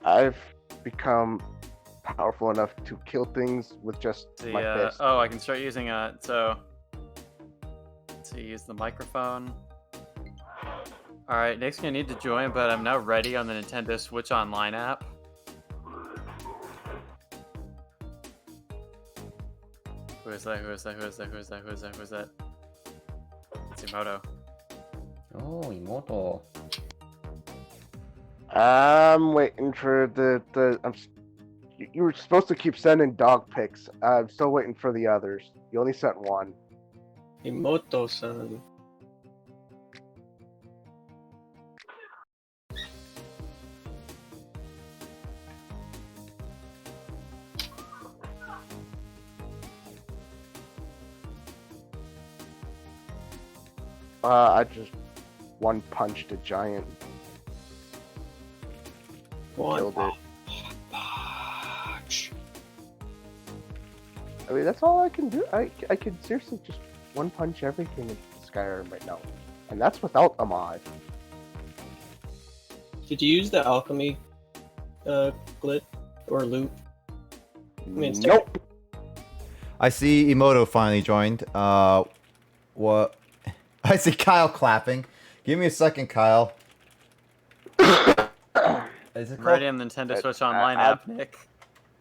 I've become powerful enough to kill things with just my fist. Oh, I can start using so use the microphone. Alright, Nick's gonna need to join, but I'm now ready on the Nintendo Switch Online app. Who is that? It's Emoto. Oh, Imoto. I'm waiting for you were supposed to keep sending dog pics. I'm still waiting for the others. You only sent one. Imoto-san. I just one punched a giant. Killed it. Punch. I mean, that's all I can do. I can seriously just one punch everything in Skyrim right now, and that's without a mod. Did you use the alchemy glitch or loot? Nope. I see Emoto finally joined. What? I see Kyle clapping. Give me a second, Kyle. Is it Ready on the Nintendo Switch Online app, Nick.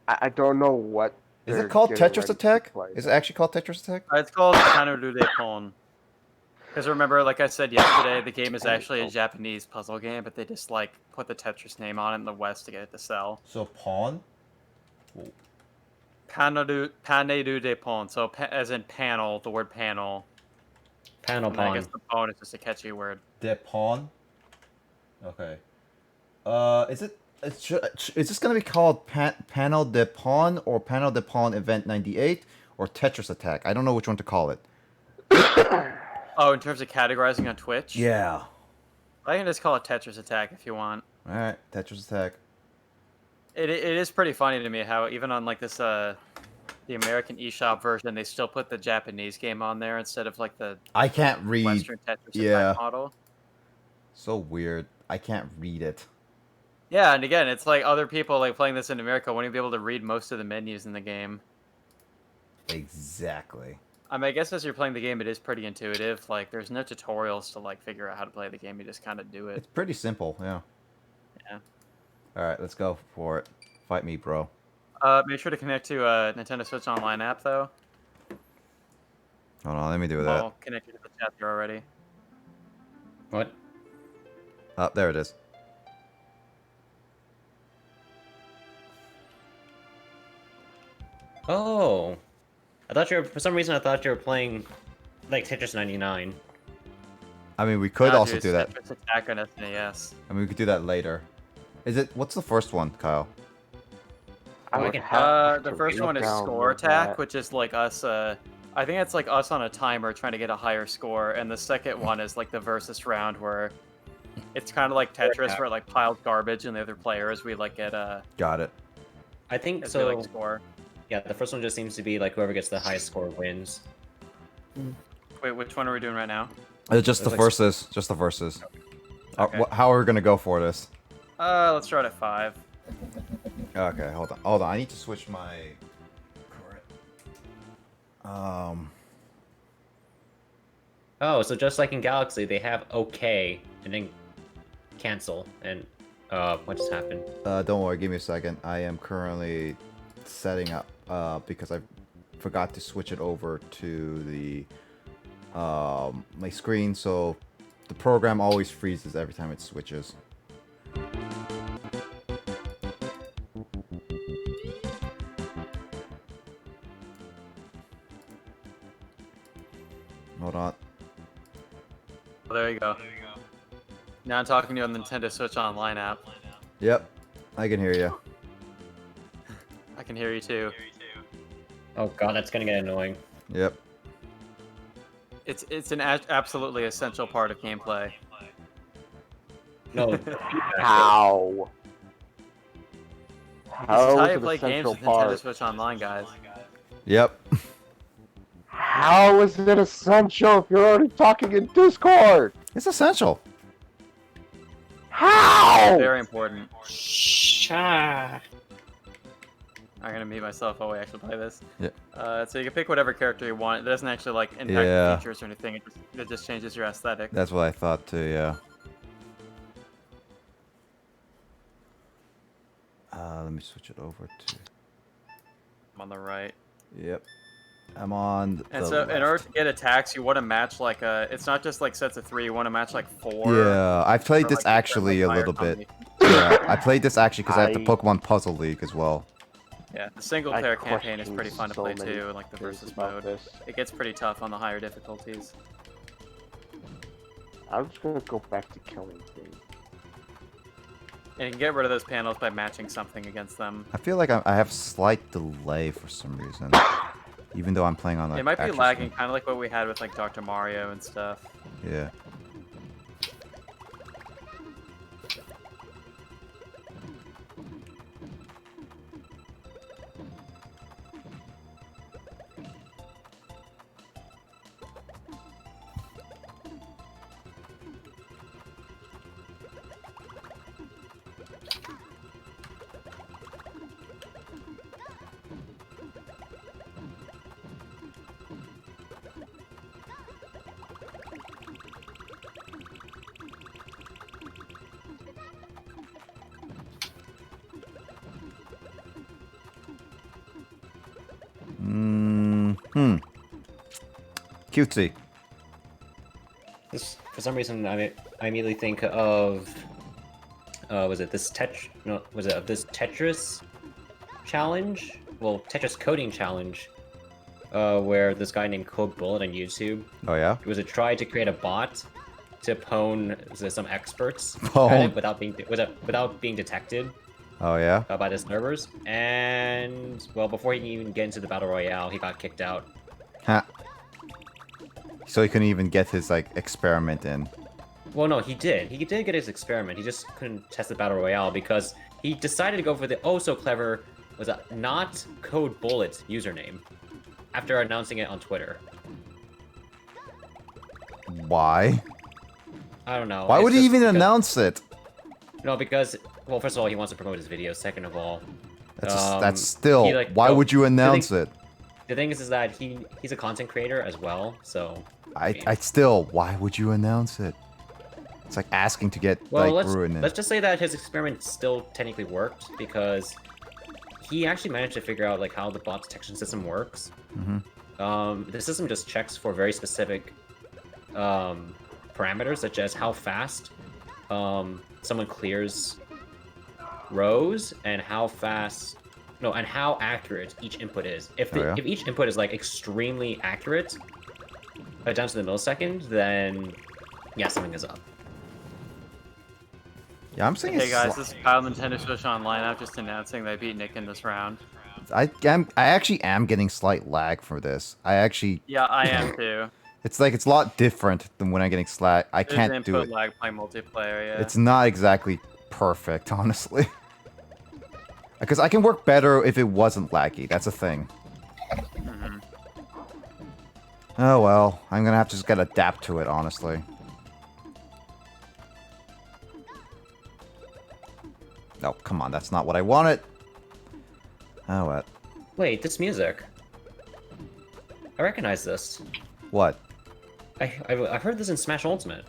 I don't know what. Is it called Tetris Attack? Is it actually called Tetris Attack? It's called Kanoru de Pon. Because remember, like I said yesterday, the game is actually a Japanese puzzle game, but they just like put the Tetris name on it in the West to get it to sell. So pawn? Kanoru de Pon. So as in panel, the word panel. Panel I pawn. guess the pawn is just a catchy word. De pawn? Okay. Is this gonna be called Panel de Pawn or Panel de Pawn Event 98 or Tetris Attack? I don't know which one to call it. Oh, in terms of categorizing on Twitch? Yeah. I can just call it Tetris Attack if you want. Alright, Tetris Attack. It is pretty funny to me how even on like this the American eShop version, they still put the Japanese game on there instead of like the I can't read. Western Tetris Yeah. Attack model. So weird. I can't read it. Yeah, and again, it's like other people like playing this in America won't even be able to read most of the menus in the game. Exactly. I mean, I guess as you're playing the game, it is pretty intuitive. Like, there's no tutorials to like figure out how to play the game. You just kind of do it. It's pretty simple, yeah. Yeah. Alright, let's go for it. Fight me, bro. Make sure to connect to Nintendo Switch Online app though. Hold on, let me do that. I'll connect you to the chat there already. What? Oh, there it is. Oh. I thought you were, for some reason I thought you were playing like Tetris 99. I mean, we could Nah, also dude, do that. Tetris Attack on SNES. I mean, we could do that later. What's the first one, Kyle? The first one is Score Attack, which is like us, I think it's like us on a timer trying to get a higher score, and the second one is like the versus round where it's kind of like Tetris where it like piles garbage and the other players, we like get Got it. I think as so. we, like, score. Yeah, the first one just seems to be like whoever gets the highest score wins. Wait, which one are we doing right now? Just the like- verses. Just the verses. Okay. How are we gonna go for this? Let's start at 5. Okay, hold on. Hold on. I need to switch my current. Oh, so just like in Galaxy, they have OK and then cancel and what just happened? Don't worry. Give me a second. I am currently setting up because I forgot to switch it over to the my screen, so the program always freezes every time it switches. Hold on. Oh, there you go. Now I'm talking to you on the Nintendo Switch Online app. Yep, I can hear you. I can hear you too. Oh god, that's gonna get annoying. Yep. It's an absolutely essential part of gameplay. No. How? This is how is you it play games essential with Nintendo part? Switch Online, guys. Yep. How is it essential if you're already talking in Discord? It's essential. How? Very important. Sha. I'm gonna mute myself while we actually play this. Yeah. So you can pick whatever character you want. It doesn't actually like impact Yeah. features or anything. It just changes your aesthetic. That's what I thought too. Yeah. Let me switch it over to. I'm on the right. Yep. I'm on. And so, in order to get attacks, you want to match like a. It's not just like sets of 3. You want to match like 4. Yeah, I've played or, this like, actually a higher little bit. combination. Yeah, I played this actually because I have the Pokemon Puzzle League as well. Yeah, the single player campaign is pretty fun to so play many too, like the things versus about mode. this. It gets pretty tough on the higher difficulties. I'm just gonna go back to killing things. And you can get rid of those panels by matching something against them. I feel like I have slight delay for some reason, even though I'm playing on the. It might be actual lagging, screen. kind of like what we had with like Dr. Mario and stuff. Yeah. Cutesy. This, for some reason, I immediately think of, was it this this Tetris challenge? Well, Tetris coding challenge, where this guy named Code Bullet on YouTube. Oh yeah. It was a try to create a bot to pwn some experts Pwn. without being detected Oh yeah. by the servers. And well, before he can even get into the battle royale, he got kicked out. Huh. So he couldn't even get his like experiment in. Well, no, he did. He did get his experiment. He just couldn't test the battle royale because he decided to go for the oh so clever was a not Code Bullet username after announcing it on Twitter. Why? I don't know. Why would It's he just even because- announce it? No, because well, first of all, he wants to promote his videos. Second of all, That's still. he, like, why no, would you the announce thing- it? the thing is that he's a content creator as well, so. I still. Why would you announce it? It's like asking to get Well, like ruined. let's just say that his experiment still technically worked because he actually managed to figure out like how the bot detection system works. The system just checks for very specific parameters, such as how fast someone clears rows and how fast, no, and how accurate each input is. If if each input is like extremely accurate, down to the millisecond, then yeah, something is up. Yeah, I'm saying. Hey guys, this is Kyle Nintendo Switch Online. I'm just announcing that I beat Nick in this round. I actually am getting slight lag for this. I actually. Yeah, I am too. It's like it's a lot different than when I'm getting slag. I There's can't do input it. lag playing multiplayer, yeah. It's not exactly perfect, honestly. Because I can work better if it wasn't laggy. That's a thing. Oh well, I'm gonna have to just gotta adapt to it, honestly. Oh, come on, that's not what I wanted. Oh, what? Wait, this music. I recognize this. What? I've heard this in Smash Ultimate.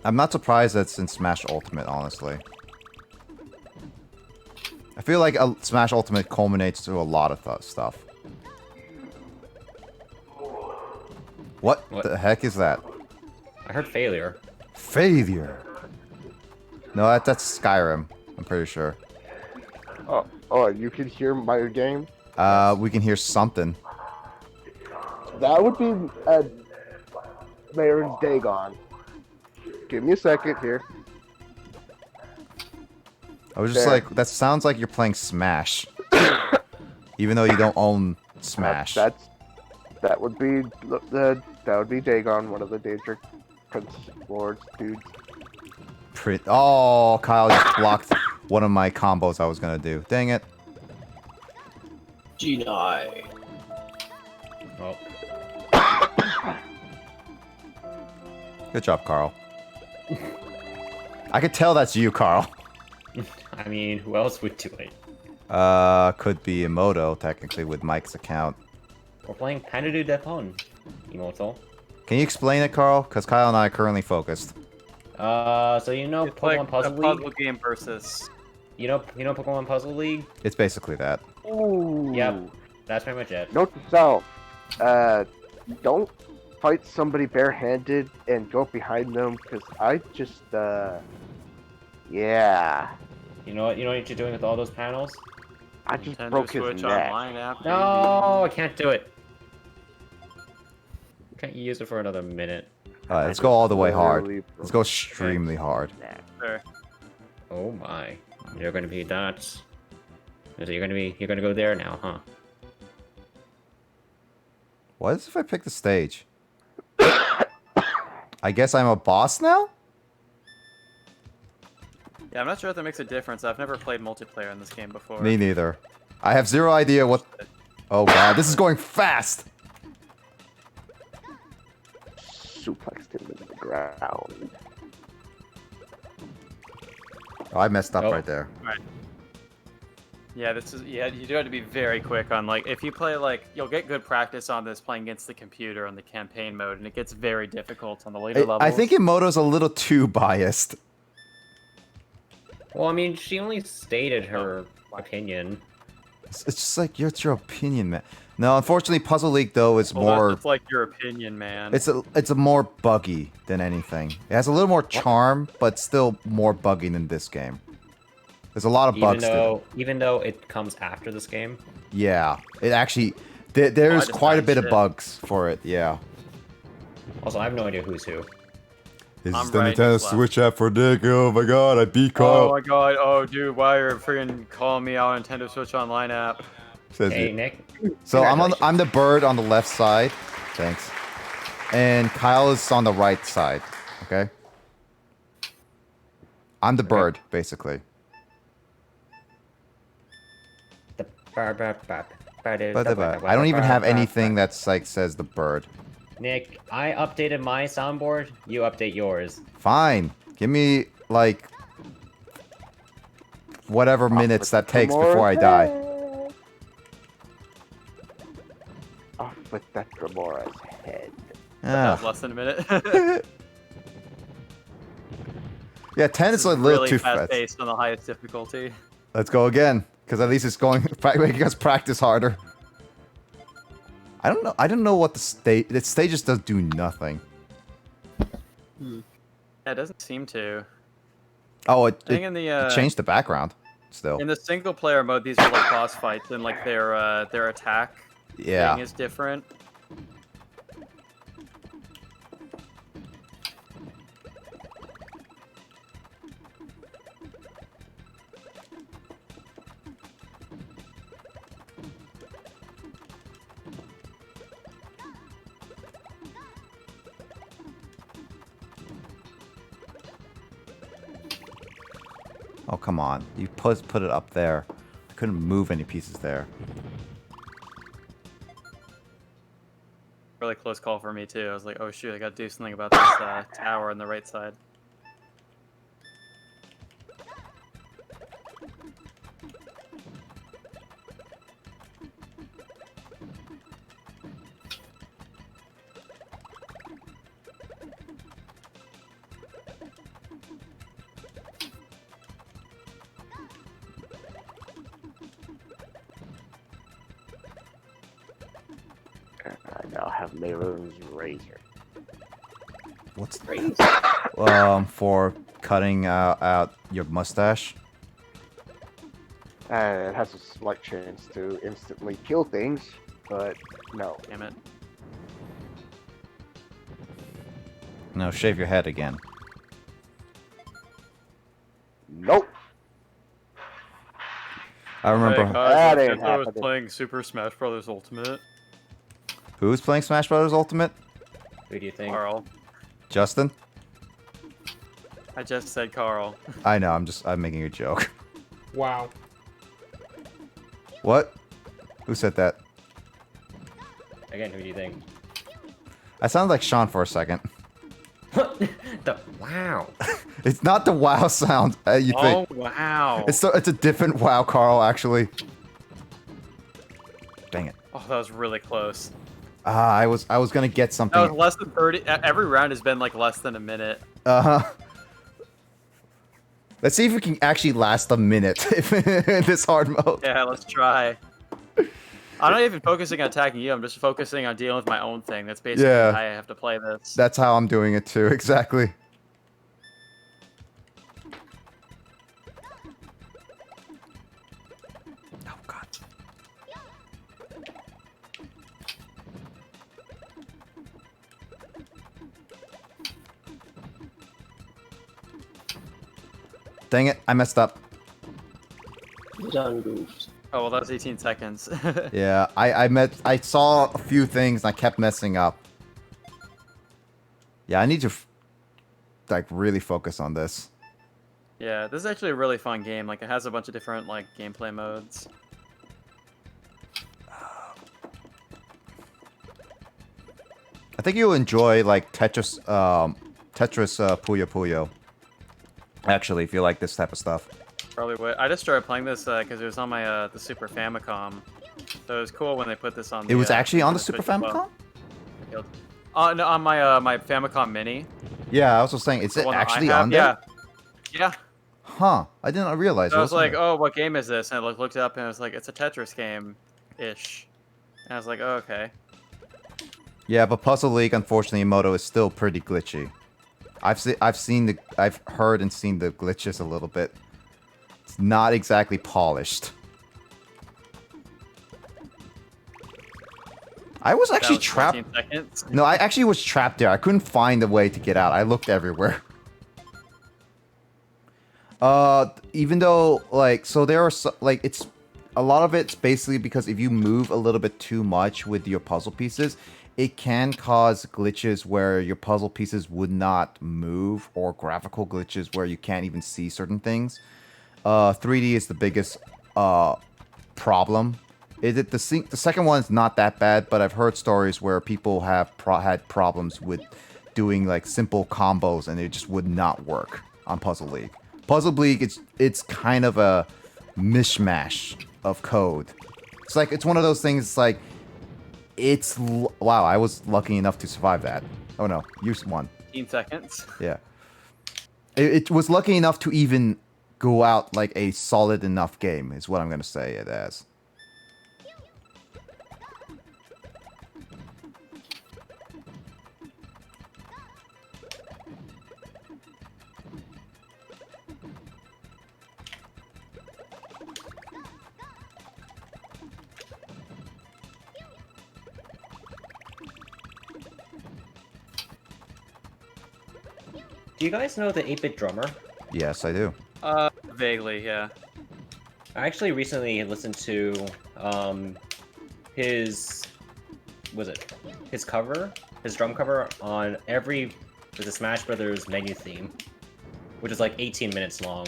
I'm not surprised that's in Smash Ultimate, honestly. I feel like Smash Ultimate culminates to a lot of stuff. What the heck is that? I heard failure. Failure. No, that's Skyrim. I'm pretty sure. Oh, you can hear my game? We can hear something. That would be Mayor's Dagon. Give me a second here. I was just There. like, that sounds like you're playing Smash. Even though you don't own Smash. That would be Dagon, one of the Daedric Prince Lords dudes. Oh, Kyle just blocked one of my combos I was gonna do. Dang it. G9. Oh, Good job, Carl. I could tell that's you, Carl. I mean, who else would do it? Could be Emoto, technically, with Mike's account. We're playing Panadu Depon, Immortal. Can you explain it, Carl? Because Kyle and I are currently focused. So you know It's Pokemon like Puzzle a League? puzzle game versus. You know Pokemon Puzzle League? It's basically that. Ooh. Yep. That's pretty much it. Note to self. Don't fight somebody barehanded and go behind them, because I just, yeah. You know what you're doing with all those panels? I just Nintendo broke his Switch neck. Online app. No, I can't do it. Can't you use it for another minute? Alright, let's go all the way hard. Literally Let's broke go extremely hard. his neck. Sure. Oh my. You're gonna be nuts. So you're gonna go there now, huh? What if I pick the stage? I guess I'm a boss now? Yeah, I'm not sure if that makes a difference. I've never played multiplayer in this game before. Me neither. I have zero idea what... Oh god, this is going fast! Suplexed him into the ground. Oh, I messed up Oh. right there. Yeah, you do have to be very quick on, like, if you play, like, you'll get good practice on this playing against the computer on the campaign mode, and it gets very difficult on the later levels. I think Emoto's a little too biased. Well, I mean, she only stated her opinion. It's just like, it's your opinion, man. No, unfortunately, Puzzle League, though, is Well, more... that's like your opinion, man. It's a more buggy than anything. It has a little more charm, but still more buggy than this game. There's a lot of bugs to it. Even though it comes after this game. Yeah, it actually... There's just quite a found bit of shit. bugs for it, yeah. Also, I have no idea who's who. This I'm is the right, Nintendo he's left. Switch app for Dick. Oh my god, I beat Oh Carl. my god, oh dude, why are you freaking calling me out on Nintendo Switch Online app? Says Hey, it. Nick. So I'm the bird on the left side. Thanks. And Kyle is on the right side. Okay? I'm the bird, basically. I I don't even have anything that's like says the bird. Nick, I updated my soundboard. You update yours. Fine. Give me like whatever minutes that takes before I die. Off with that Dramora's head. That was Ah. less than a minute. Yeah, 10 is a little really too fast fast. paced on the highest difficulty. Let's go again, because at least it's going making us practice harder. I don't know what the stages does do nothing. Yeah, it doesn't seem to. Oh, I think in the it changed the background still. in the single player mode, these are like boss fights, and like their attack Yeah. thing is different. Oh, come on. You put it up there. I couldn't move any pieces there. Really close call for me too. I was like, oh shoot, I gotta do something about this tower on the right side. I now have Meron's razor. What's for cutting out your mustache? It has a slight chance to instantly kill things, but no. Damn it. No, shave your head again. Nope. I remember Hey, That guys, I ain't thought I was happening. playing Super Smash Bros. Ultimate. who's playing Smash Bros. Ultimate? Who do you think? Carl. Justin? I just said Carl. I know, I'm making a joke. Wow. What? Who said that? Again, who do you think? I sounded like Sean for a second. Wow. It's not the wow sound you think. Oh wow. It's a different wow, Carl. Actually. Dang it. Oh, that was really close. I was gonna get something. That was less than 30. Every round has been like less than a minute. Let's see if we can actually last a minute in this hard mode. Yeah, let's try. I'm not even focusing on attacking you. I'm just focusing on dealing with my own thing. That's basically how I have to play this. That's how I'm doing it too. Exactly. Oh God. Dang it! I messed up. Done goofed. Oh well, that was 18 seconds. Yeah, I saw a few things and I kept messing up. Yeah, I need to like really focus on this. Yeah, this is actually a really fun game. Like, it has a bunch of different like gameplay modes. I think you'll enjoy like Tetris Puyo Puyo. Actually, if you like this type of stuff. Probably would. I just started playing this because it was on my the Super Famicom. So it was cool when they put this on. It was actually on the Switch Super as well. Famicom? No, on my Famicom Mini. Yeah, I was just saying, is The it one that I actually have. on there? Yeah. Huh. I didn't realize. So it I was wasn't like, there. oh, what game is this? And I looked it up and I was like, it's a Tetris game-ish. And I was like, oh, okay. Yeah, but Puzzle League, unfortunately, Moto is still pretty glitchy. I've heard and seen the glitches a little bit. It's not exactly polished. I was actually trapped. 14 seconds. No, I actually was trapped there. I couldn't find a way to get out. I looked everywhere. Even though, like, so there are, like, it's, a lot of it's basically because if you move a little bit too much with your puzzle pieces, it can cause glitches where your puzzle pieces would not move, or graphical glitches where you can't even see certain things. 3D is the biggest, problem. The second one's not that bad, but I've heard stories where people have had problems with doing, like, simple combos, and it just would not work on Puzzle League. Puzzle League, it's kind of a mishmash of code. It's like, it's one of those things, like, wow, I was lucky enough to survive that. Oh no, you won. 15 seconds. Yeah. It was lucky enough to even go out like a solid enough game, is what I'm gonna say it as. Do you guys know the 8-bit drummer? Yes, I do. Vaguely, yeah. I actually recently listened to his drum cover on the Smash Brothers menu theme, which is like 18 minutes long.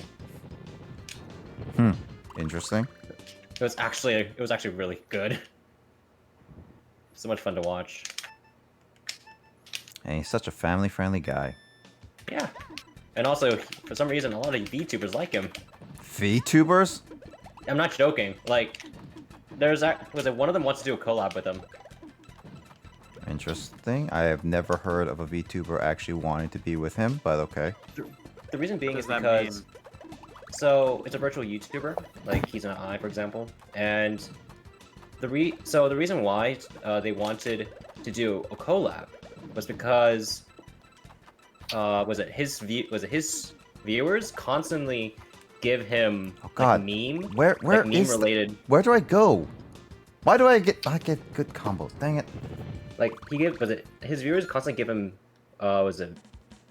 Interesting. It was actually really good. So much fun to watch. And he's such a family-friendly guy. Yeah. And also, for some reason, a lot of VTubers like him. VTubers? I'm not joking. Like, one of them wants to do a collab with him. Interesting. I have never heard of a VTuber actually wanting to be with him, but okay. The reason being is What does that because... So, it's a virtual YouTuber. Like, he's an eye, for example. And the reason why they wanted to do a collab was because... his viewers constantly give him like, meme where like, meme is related where do I go? Why do I get good combos? Dang it. like his viewers constantly give him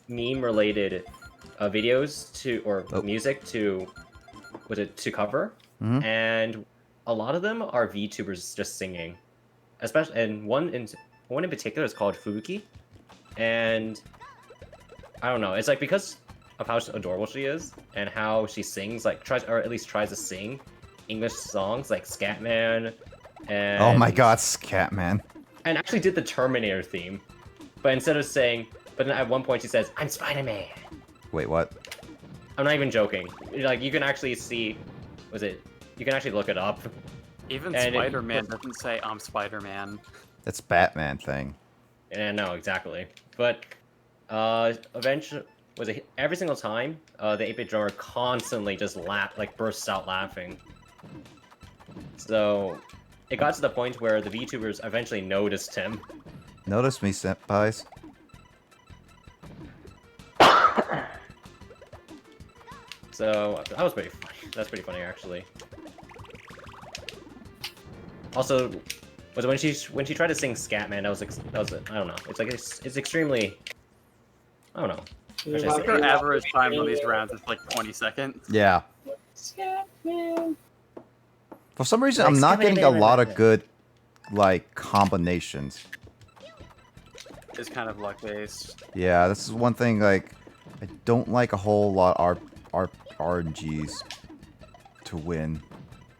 meme related videos music to cover, and a lot of them are VTubers just singing, especially, and one in particular is called Fubuki, and I don't know. It's like because of how adorable she is and how she sings, like tries to sing English songs like Scatman and Oh my god, Scatman. and actually did the Terminator theme, but instead of saying But then at one point she says, "I'm Spider-Man." Wait, what? I'm not even joking. Like, you can actually see... Was it... You can actually look it up. Even And Spider-Man doesn't say, I'm Spider-Man. It's Batman thing. Yeah, no, exactly. But, eventually... Was it every single time, the 8-bit drummer constantly just bursts out laughing. So, it got to the point where the VTubers eventually noticed him. Notice me, senpais. So, that was pretty funny. That's pretty funny, actually. Also, was it when she tried to sing Scatman, that was I don't know. It's like, it's extremely... I don't know. I think our average time on these rounds is like 20 seconds. Yeah. Scatman. For some reason, I'm not getting a lot of good, like, combinations. It's kind of luck-based. Yeah, this is one thing, like, I don't like a whole lot RNGs to win.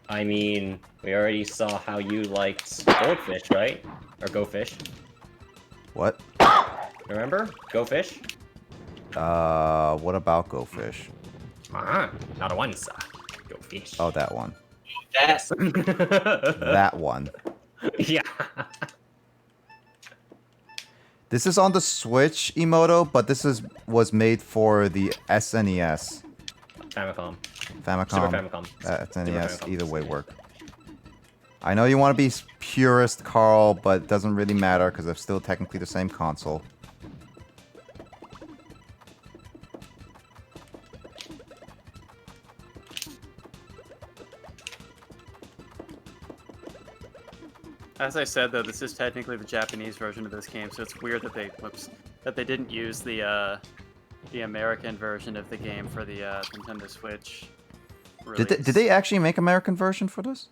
I mean, we already saw how you liked Goldfish, right? Or Go Fish. What? Remember? Go Fish? What about Go Fish? Not a one, sir. Go Fish. Oh, that one. Yes. That one. Yeah. This is on the Switch, Emoto, but this was made for the SNES. Famicom. Famicom. Super Famicom. SNES, Super Famicom. either way work. I know you want to be purist, Carl, but it doesn't really matter because they're still technically the same console. As I said, though, this is technically the Japanese version of this game, so it's weird that they didn't use the American version of the game for the Nintendo Switch release. Did they actually make American version for this?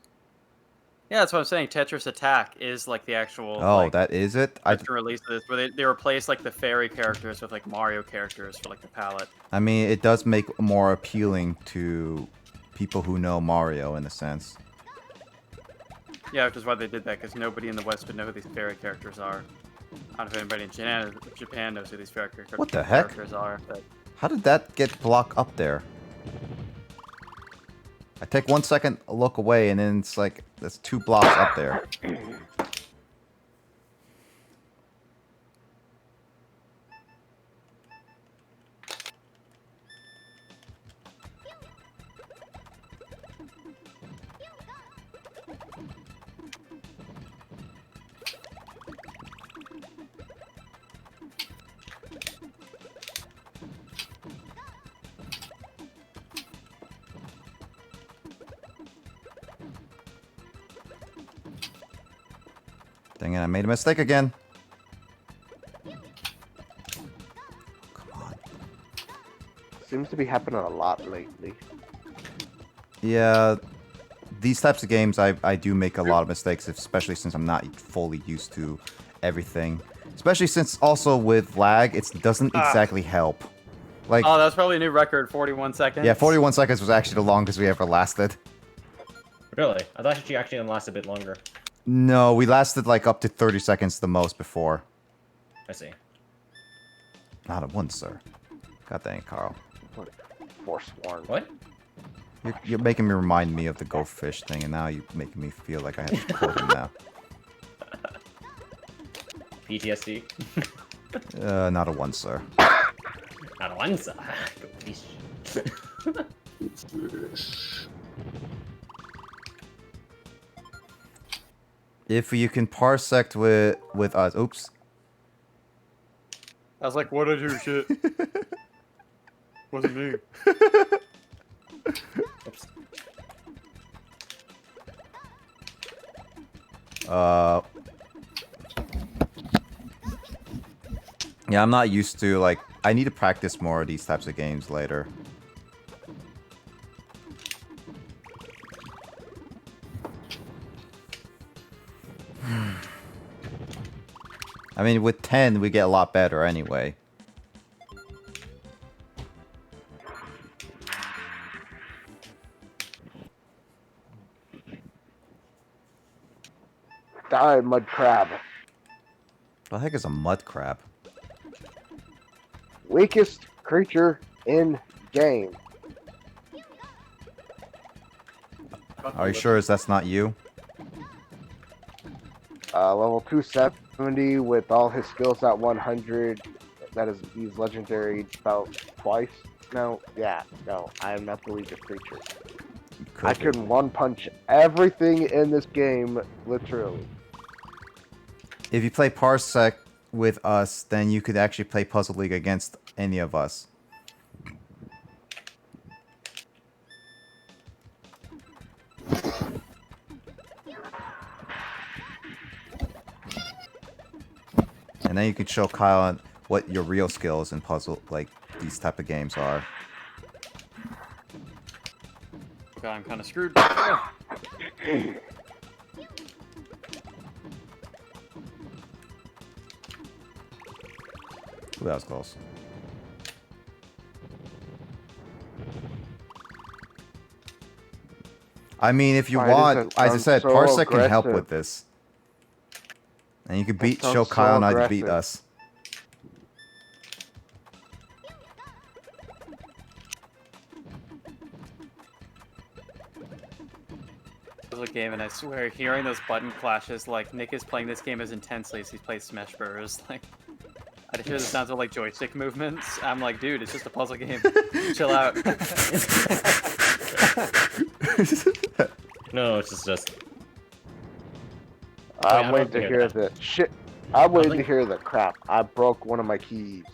Yeah, that's what I'm saying. Tetris Attack is like the actual. Oh, like, that is it. release of this, where they replace like the fairy characters with like Mario characters for like the palette. I mean, it does make more appealing to people who know Mario in a sense. Yeah, which is why they did that, because nobody in the West would know who these fairy characters are. I don't know if anybody in Japan knows who these fairy What the heck? characters are. But... How did that get blocked up there? I take 1 second look away, and then it's like there's 2 blocks up there. Dang it, I made a mistake again. Come on. Seems to be happening a lot lately. Yeah, these types of games, I do make a lot of mistakes, especially since I'm not fully used to everything. Especially since also with lag, it doesn't exactly help. Like, oh, that's probably a new record, 41 seconds. yeah, 41 seconds was actually the longest we ever lasted. Really? I thought she actually lasted a bit longer. No, we lasted like up to 30 seconds the most before. I see. Not at once, sir. God dang it, Carl. Forsworn. What? You're making me remind me of the Go Fish thing, and now you're making me feel like I have to quote him now. PTSD? Not a one, sir. Not a one, sir. Go Fish. If you can parsect with us, oops. I was like, what did you shit? Wasn't me. Oops. Yeah, I'm not used to, like, I need to practice more of these types of games later. I mean, with 10, we get a lot better anyway. Die, mud crab. What the heck is a mud crab? Weakest creature in game. Are you sure that's not you? Level 270 with all his skills at 100. That is, he's legendary about twice. No, yeah, no, I am not the weakest creature. I can one punch everything in this game, literally. If you play Parsec with us, then you could actually play Puzzle League against any of us. And then you could show Kyle what your real skills in puzzle, like these type of games are. Okay, I'm kind of screwed. Ooh, that was close. I mean, if you want, as I said, Parsec can help with this. And you could show Kyle and I to beat us. A game, and I swear, hearing those button clashes, like Nick is playing this game as intensely as he plays Smash Bros. Like, I just hear the sounds of like joystick movements. I'm like, dude, it's just a puzzle game. Chill out. No, it's just. I'm waiting to hear the shit. I'm waiting to hear the crap. I broke one of my keys.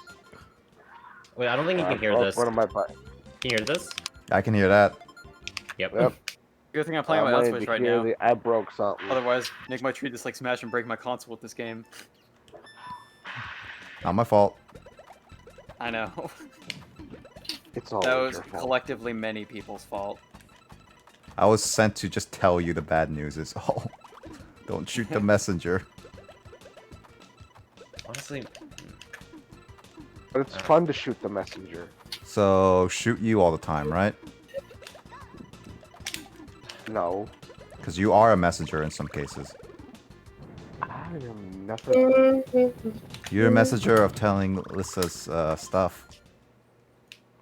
Wait, I don't think you can hear this. One of my buttons. Can you hear this? I can hear that. Yep. Good thing I'm playing with L-Switch right now. I broke something. Otherwise, Nick might treat this like Smash and break my console with this game. Not my fault. I know. It's all that was your fault. collectively many people's fault. I was sent to just tell you the bad news is all. Don't shoot the messenger. Honestly. But it's fun to shoot the messenger. So, shoot you all the time, right? No. Because you are a messenger in some cases. I am nothing. You're a messenger of telling Lissa's stuff.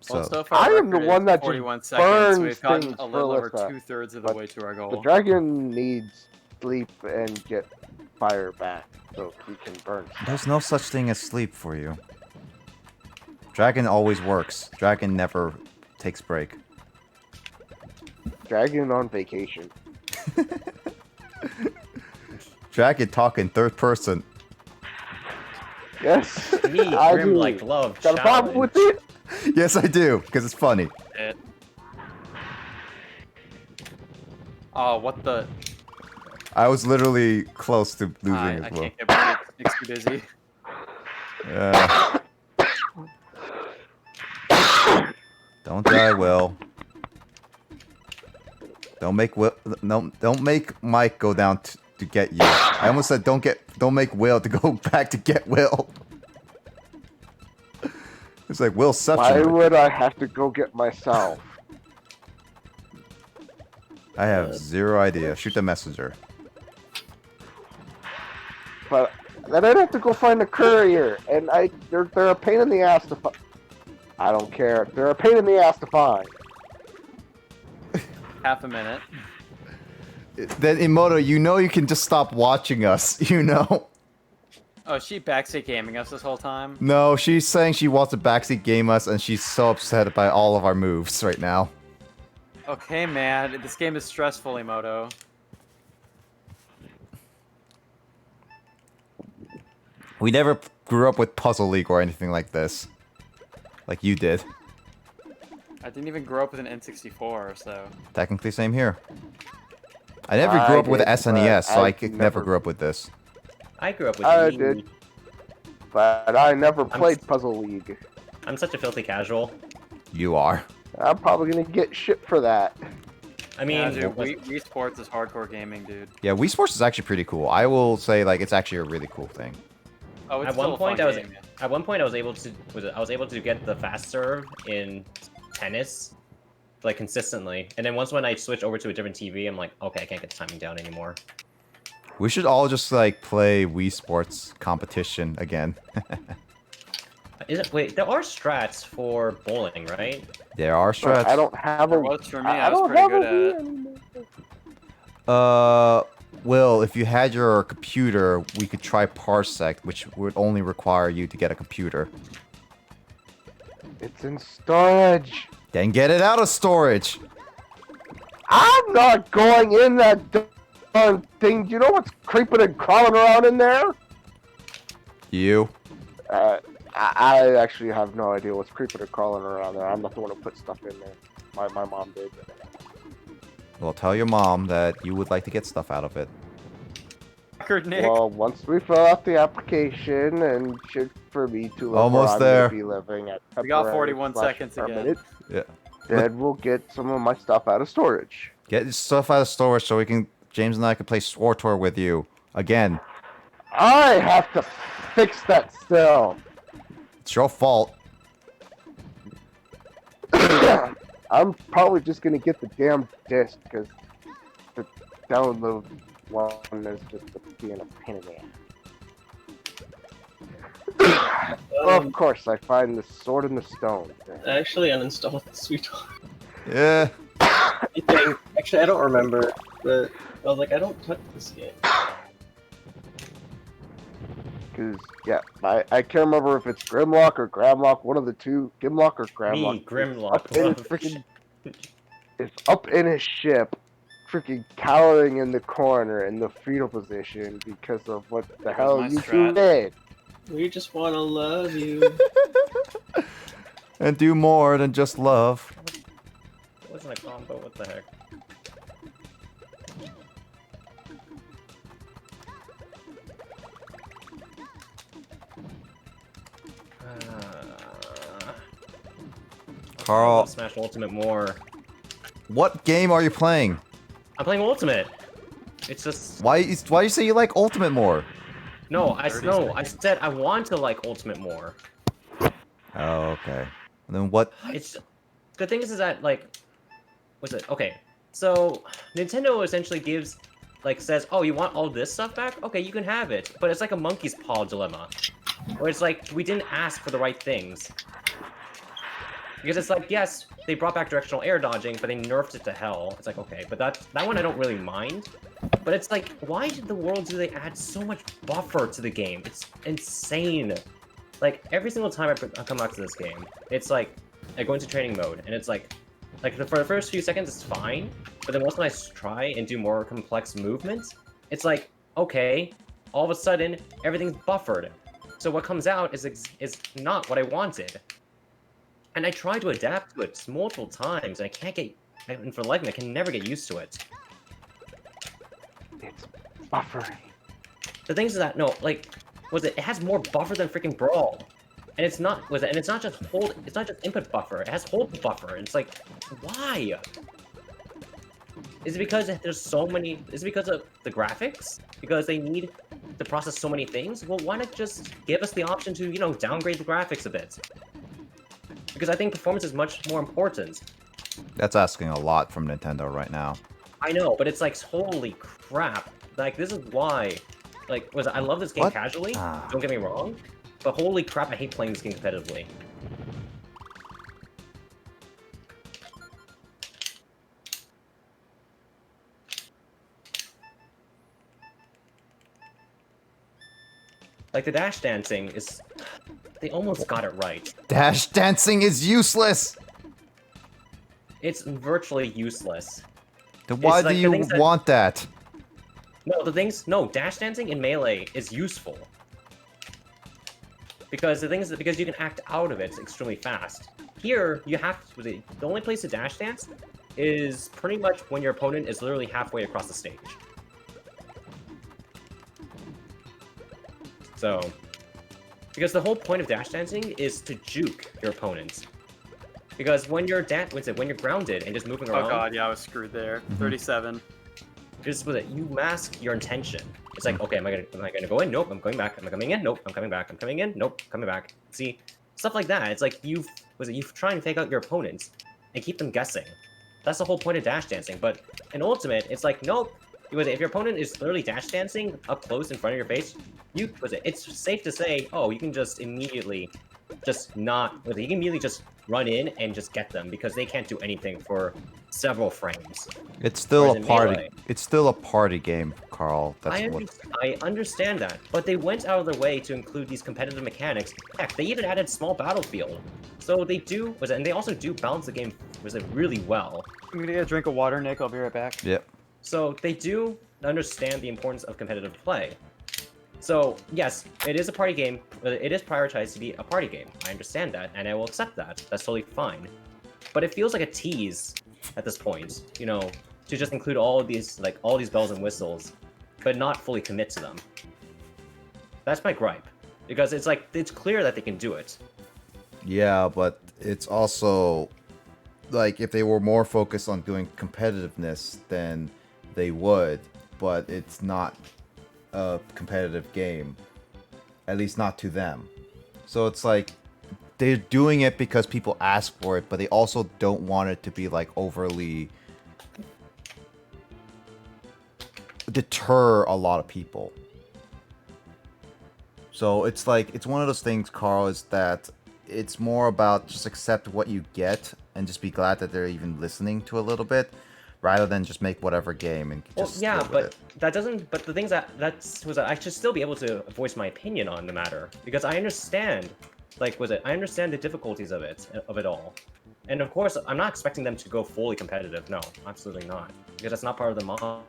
So, Well, I am the one that just 41 seconds. burns We've gotten things a little for over Lissa. 2/3 of the way to our goal. The dragon needs sleep and get fire back so he can burn. there's no such thing as sleep for you. Dragon always works. Dragon never takes break. Dragon on vacation. Dragon talking third person. Yes. Me, I Grim do. like love. Got a problem with it? Yes, I do, because it's funny. Oh, what the? I was literally close to losing I as well. can't get back. Nick's too busy. Don't die, Will. Don't make Will. No, don't make Mike go down to get you. I almost said don't make Will to go back to get Will. It's like Willception. Why would I have to go get myself? I have zero idea. Shoot the messenger. But then I'd have to go find a courier, and they're a pain in the ass to find. I don't care. They're a pain in the ass to find. Half a minute. Then Imoto, you know you can just stop watching us. You know. Oh, she backseat gaming us this whole time? No, she's saying she wants to backseat game us, and she's so upset by all of our moves right now. Okay, man. This game is stressful, Emoto. We never grew up with Puzzle League or anything like this. Like you did. I didn't even grow up with an N64, so... Technically, same here. I never grew up with SNES, so I could never grew up with this. I grew up with I Wii. did. But I never played Puzzle League. I'm such a filthy casual. You are. I'm probably gonna get shit for that. I mean, Yeah, dude, Wii Sports is hardcore gaming, dude. Yeah, Wii Sports is actually pretty cool. I will say, like, it's actually a really cool thing. Oh, it's at still one a point, fun I was game, yeah. at one point I was able to get the fast serve in tennis, like consistently. And then once when I switched over to a different TV, I'm like, okay, I can't get the timing down anymore. We should all just, like, play Wii Sports competition again. Wait, there are strats for bowling, right? There are strats. I don't have a. What's for me? I I was don't pretty have good a at Wii it. anymore. Will, if you had your computer, we could try Parsec, which would only require you to get a computer. It's in storage. Then get it out of storage. I'm not going in that darn thing. Do you know what's creeping and crawling around in there? You. I actually have no idea what's creeping and crawling around there. I'm not the one who put stuff in there. My mom did. Well, tell your mom that you would like to get stuff out of it. Nick. Well, once we fill out the application and shit for me to live Almost where there. I'm gonna be living at We got temporary 41 / seconds again. permanent, Yeah. then we'll get some of my stuff out of storage. Get your stuff out of storage so James and I can play SWTOR with you. Again. I have to fix that still. It's your fault. I'm probably just gonna get the damn disc because the download one is just being a pain in the ass. Of course, I find the sword in the stone. I actually uninstalled the Sweet. Yeah. Actually, I don't remember, but I was like, I don't touch this game. Because, yeah, I can't remember if it's Grimlock or Gramlock, one of the two. Grimlock or Gramlock. Me, Grimlock. Up in his freaking, it's up in his ship, freaking cowering in the corner in the fetal position because of what the hell my you strat. two did. We just wanna love you. And do more than just love. It wasn't a combo, what the heck? I Carl, love Smash Ultimate more. what game are you playing? I'm playing Ultimate. It's just Why you say you like Ultimate more? no. I said I want to like Ultimate more. Oh, okay. And then what? It's the thing is that like, what's it? Okay, so Nintendo essentially says, oh, you want all this stuff back? Okay, you can have it. But it's like a monkey's paw dilemma, where it's like we didn't ask for the right things. Because it's like, yes, they brought back directional air dodging, but they nerfed it to hell. It's like, okay, but that one I don't really mind. But it's like, why did the world do they add so much buffer to the game? It's insane. Like, every single time I come back to this game, it's like, I go into training mode, and it's like for the first few seconds, it's fine. But then once when I try and do more complex movements, it's like, okay, all of a sudden, everything's buffered. So what comes out is not what I wanted. And I try to adapt to it multiple times, and I can't get, and for the life of me, I can never get used to it. It's buffering. The thing is that, no, like, it has more buffer than freaking Brawl. And it's not, and it's not just input buffer, it has hold buffer, and it's like, why? Is it because there's so many, is it because of the graphics? Because they need to process so many things? Well, why not just give us the option to, downgrade the graphics a bit? Because I think performance is much more important. That's asking a lot from Nintendo right now. I know, but it's like, holy crap. Like, this is why. Like, I love this game What? casually, don't get me wrong. But holy crap, I hate playing this game competitively. Like, the dash dancing is... They almost got it right. Dash dancing is useless! It's virtually useless. Then why It's like do the you things that- want that? No, dash dancing in Melee is useful. Because the thing is that because you can act out of it extremely fast. Here, you have to, the only place to dash dance is pretty much when your opponent is literally halfway across the stage. So, because the whole point of dash dancing is to juke your opponents. Because when you're grounded and just moving around, Oh god, yeah, I was screwed there. 37. just with it, you mask your intention. It's like, okay, am I gonna go in? Nope, I'm going back. Am I coming in? Nope, I'm coming back. I'm coming in? Nope, coming back. See, stuff like that. It's like you try and fake out your opponents and keep them guessing. That's the whole point of dash dancing. But in Ultimate, it's like, nope. If your opponent is literally dash dancing up close in front of your face, it's safe to say, oh, you can just immediately just not. He can immediately just run in and just get them because they can't do anything for several frames. It's still Whereas a in party. Melee- It's still a party game, Carl. That's what. I understand that, but they went out of their way to include these competitive mechanics. Heck, they even added small battlefield. So they do, and they also do balance the game really well. I'm gonna get a drink of water, Nick. I'll be right back. Yep. So they do understand the importance of competitive play. So yes, it is a party game. It is prioritized to be a party game. I understand that, and I will accept that. That's totally fine. But it feels like a tease at this point, you know, to just include all of these bells and whistles, but not fully commit to them. That's my gripe, because it's clear that they can do it. Yeah, but it's also like if they were more focused on doing competitiveness, then they would. But it's not a competitive game, at least not to them. So it's like they're doing it because people ask for it, but they also don't want it to be like overly deter a lot of people. So it's like it's one of those things, Carl, is that it's more about just accept what you get and just be glad that they're even listening to a little bit, rather than just make whatever game and just Well, yeah, deal with but it. that doesn't. But the things I should still be able to voice my opinion on the matter because I understand, I understand the difficulties of it all, and of course I'm not expecting them to go fully competitive. No, absolutely not, because that's not part of the mod. What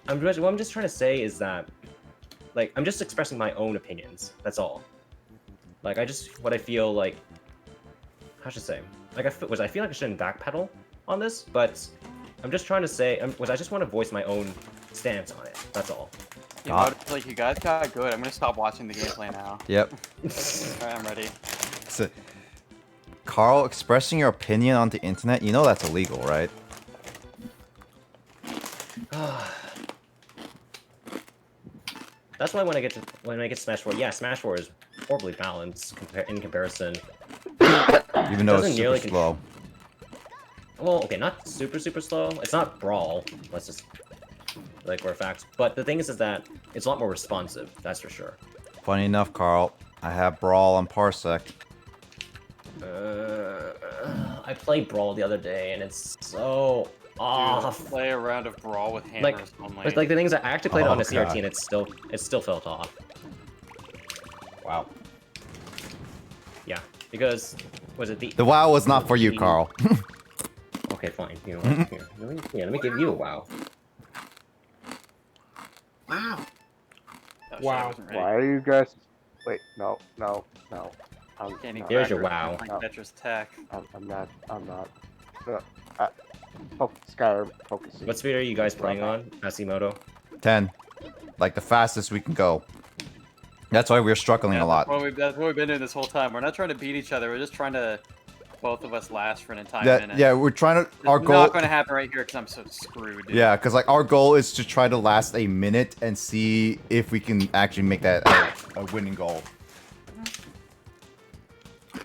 I'm just trying to say is that, I'm just expressing my own opinions. That's all. What I feel like. How should I say? I feel like I shouldn't backpedal on this, but I'm just trying to say, I just want to voice my own stance on it. That's all. You know, you guys got good. I'm gonna stop watching the gameplay now. Yep. Alright, I'm ready. So, Carl, expressing your opinion on the internet, you know that's illegal, right? That's why when I get Smash 4, yeah, Smash 4 is horribly balanced in comparison. Even though it's super nearly slow. Well, okay, not super slow. It's not Brawl. Let's just we're facts. But the thing is that it's a lot more responsive. That's for sure. Funny enough, Carl, I have Brawl on Parsec. I played Brawl the other day, and it's so off. Dude, play a round of Brawl with hammers only. The thing is that I actually played it on a CRT, God. and it still felt off. Wow. Yeah, because was it The WoW was not for you, Carl. Okay, fine. You know what? Here, let me give you a WoW. Wow. Oh, Wow. shit, Why are you guys? Wait, no. There's your WoW. Tetris Attack. I'm not. Skyrim focusing. What speed are you guys playing on, Asimoto? 10. Like the fastest we can go. That's why we're struggling a lot. That's what we've been doing this whole time. We're not trying to beat each other. We're just trying to both of us last for an entire minute. Yeah, we're trying to. Our It's goal. not going to happen right here because I'm so screwed. Dude. Yeah, because our goal is to try to last a minute and see if we can actually make that a winning goal.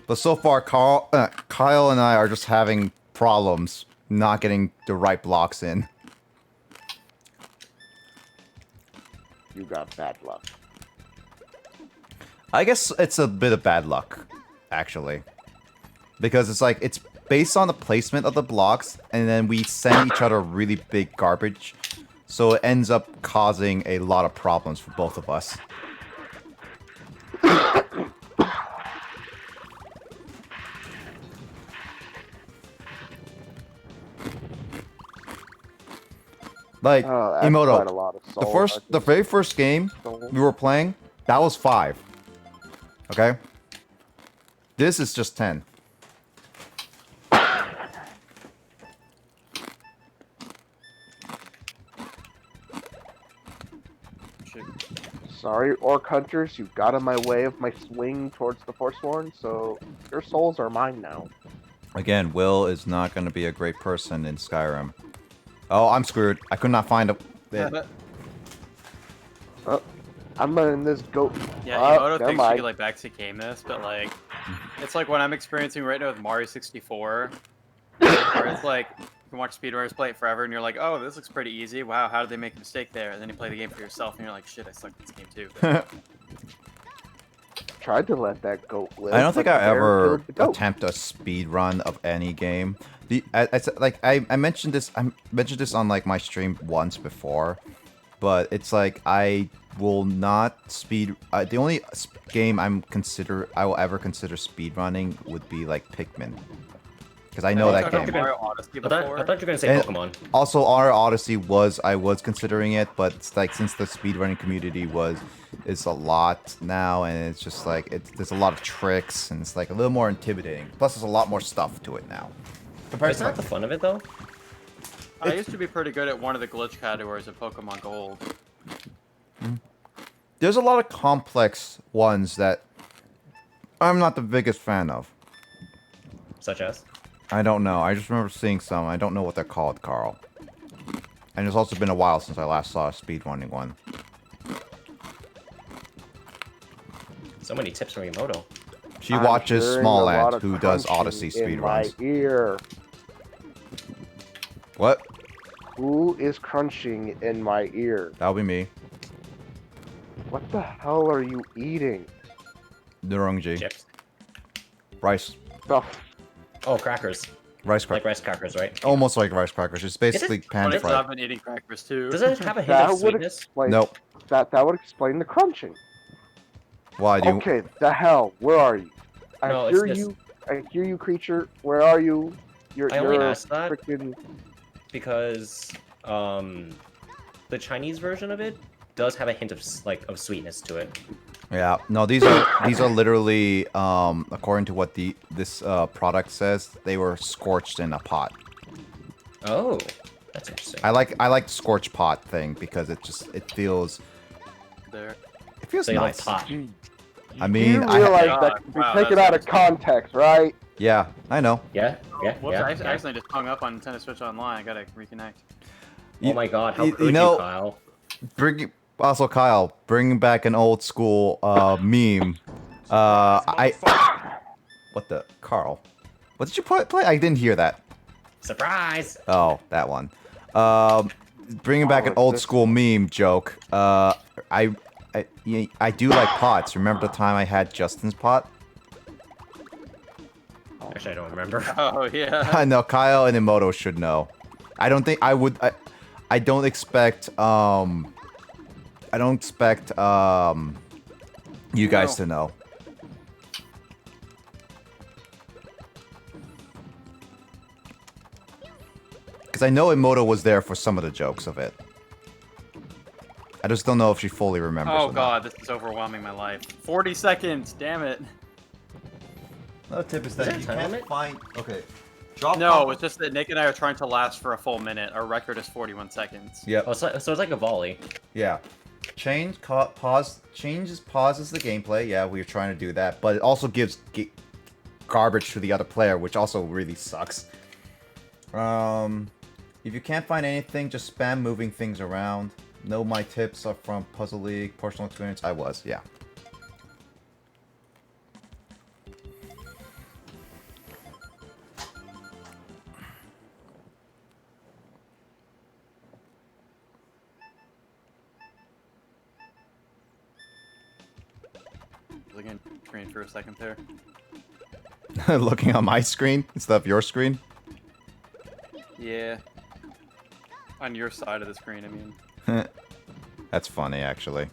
But so far, Kyle and I are just having problems not getting the right blocks in. You got bad luck. I guess it's a bit of bad luck, actually. Because it's based on the placement of the blocks, and then we send each other really big garbage. So it ends up causing a lot of problems for both of us. Like, that's Emoto, quite a lot of the very first game we were playing, that was 5. Okay? This is just 10. Sorry, Orc Hunters, you got in my way of my swing towards the Forsworn, so your souls are mine now. Again, Will is not going to be a great person in Skyrim. Oh, I'm screwed. I could not find a... I'm letting this go. Yeah, Emoto never thinks mind. she could backseat game this, but it's like what I'm experiencing right now with Mario 64, where it's like you can watch speedrunners play it forever, and you're like, oh, this looks pretty easy. Wow, how did they make a mistake there? And then you play the game for yourself, and you're like, shit, I suck at this game too. tried to let that goat live. I don't think but I the bear ever killed the goat. attempt a speed run of any game. I mentioned this. I mentioned this on like my stream once before, but it's like I will not speed. The only game I will ever consider speed running would be like Pikmin, because I know that game. Mario Odyssey I thought you were gonna say And Pokemon. Also, Mario Odyssey I was considering it, but it's like since the speedrunning community is a lot now, and it's just like there's a lot of tricks, and it's like a little more intimidating. Plus, there's a lot more stuff to it now. It's not the fun of it though. I used to be pretty good at one of the glitch categories of Pokemon Gold. There's a lot of complex ones that I'm not the biggest fan of. Such as? I don't know. I just remember seeing some. I don't know what they're called, Carl. And it's also been a while since I last saw a speedrunning one. So many tips from Emoto. She I'm watches hearing a lot Smallland, of who does crunching Odyssey in my speedruns. ear. What? Who is crunching in my ear? That'll be me. What the hell are you eating? Nurungji. Chips. Rice. Stuff. Oh, crackers. Rice Like crackers. rice crackers, right? Almost like rice crackers. It's basically pan But fried. I've been eating crackers too. Does it have a hint That of would sweetness? explain. Nope. That would explain the crunching. Why do you? Okay, the hell. Where are you? I No, hear it's you. I hear you, creature. Where are you? You're. I only you're asked that freaking. because the Chinese version of it does have a hint of of sweetness to it. Yeah. No, these are literally according to what this product says, they were scorched in a pot. Oh, that's interesting. I like the scorch pot thing because it feels There. so you like nice. pot. I mean, you realize God, that can be wow, taken that's out of context, right? yeah, I know. Yeah, yeah, Whoops, yeah. I yeah. accidentally just hung up on Nintendo Switch Online. I gotta reconnect. Oh my god, how you could you, know- Kyle? Also, Kyle, bringing back an old school meme. What the Carl? What did you play? I didn't hear that. Surprise! Oh, that one. Bringing back an old school meme joke. I do like pots. Remember the time I had Justin's pot? Actually, I don't remember. Oh yeah. I know Kyle and Emoto should know. I don't think I would. I don't expect. I don't expect you guys to know. Because I know Emoto was there for some of the jokes of it. I just don't know if she fully remembers. Oh or not. god, this is overwhelming my life. 40 seconds, damn it. Another tip is that you time can't limit? find. Okay. Drop No, it's just that Nick and I are trying to last for a full minute. Our record is 41 seconds. Yep. Oh, so it's like a volley. Yeah. Pauses the gameplay. Yeah, we were trying to do that, but it also gives garbage to the other player, which also really sucks. If you can't find anything, just spam moving things around. No, my tips are from Puzzle League, personal experience. I was, yeah. Looking at the screen for a second there. Looking on my screen instead of your screen. Yeah. On your side of the screen, I mean. That's funny, actually.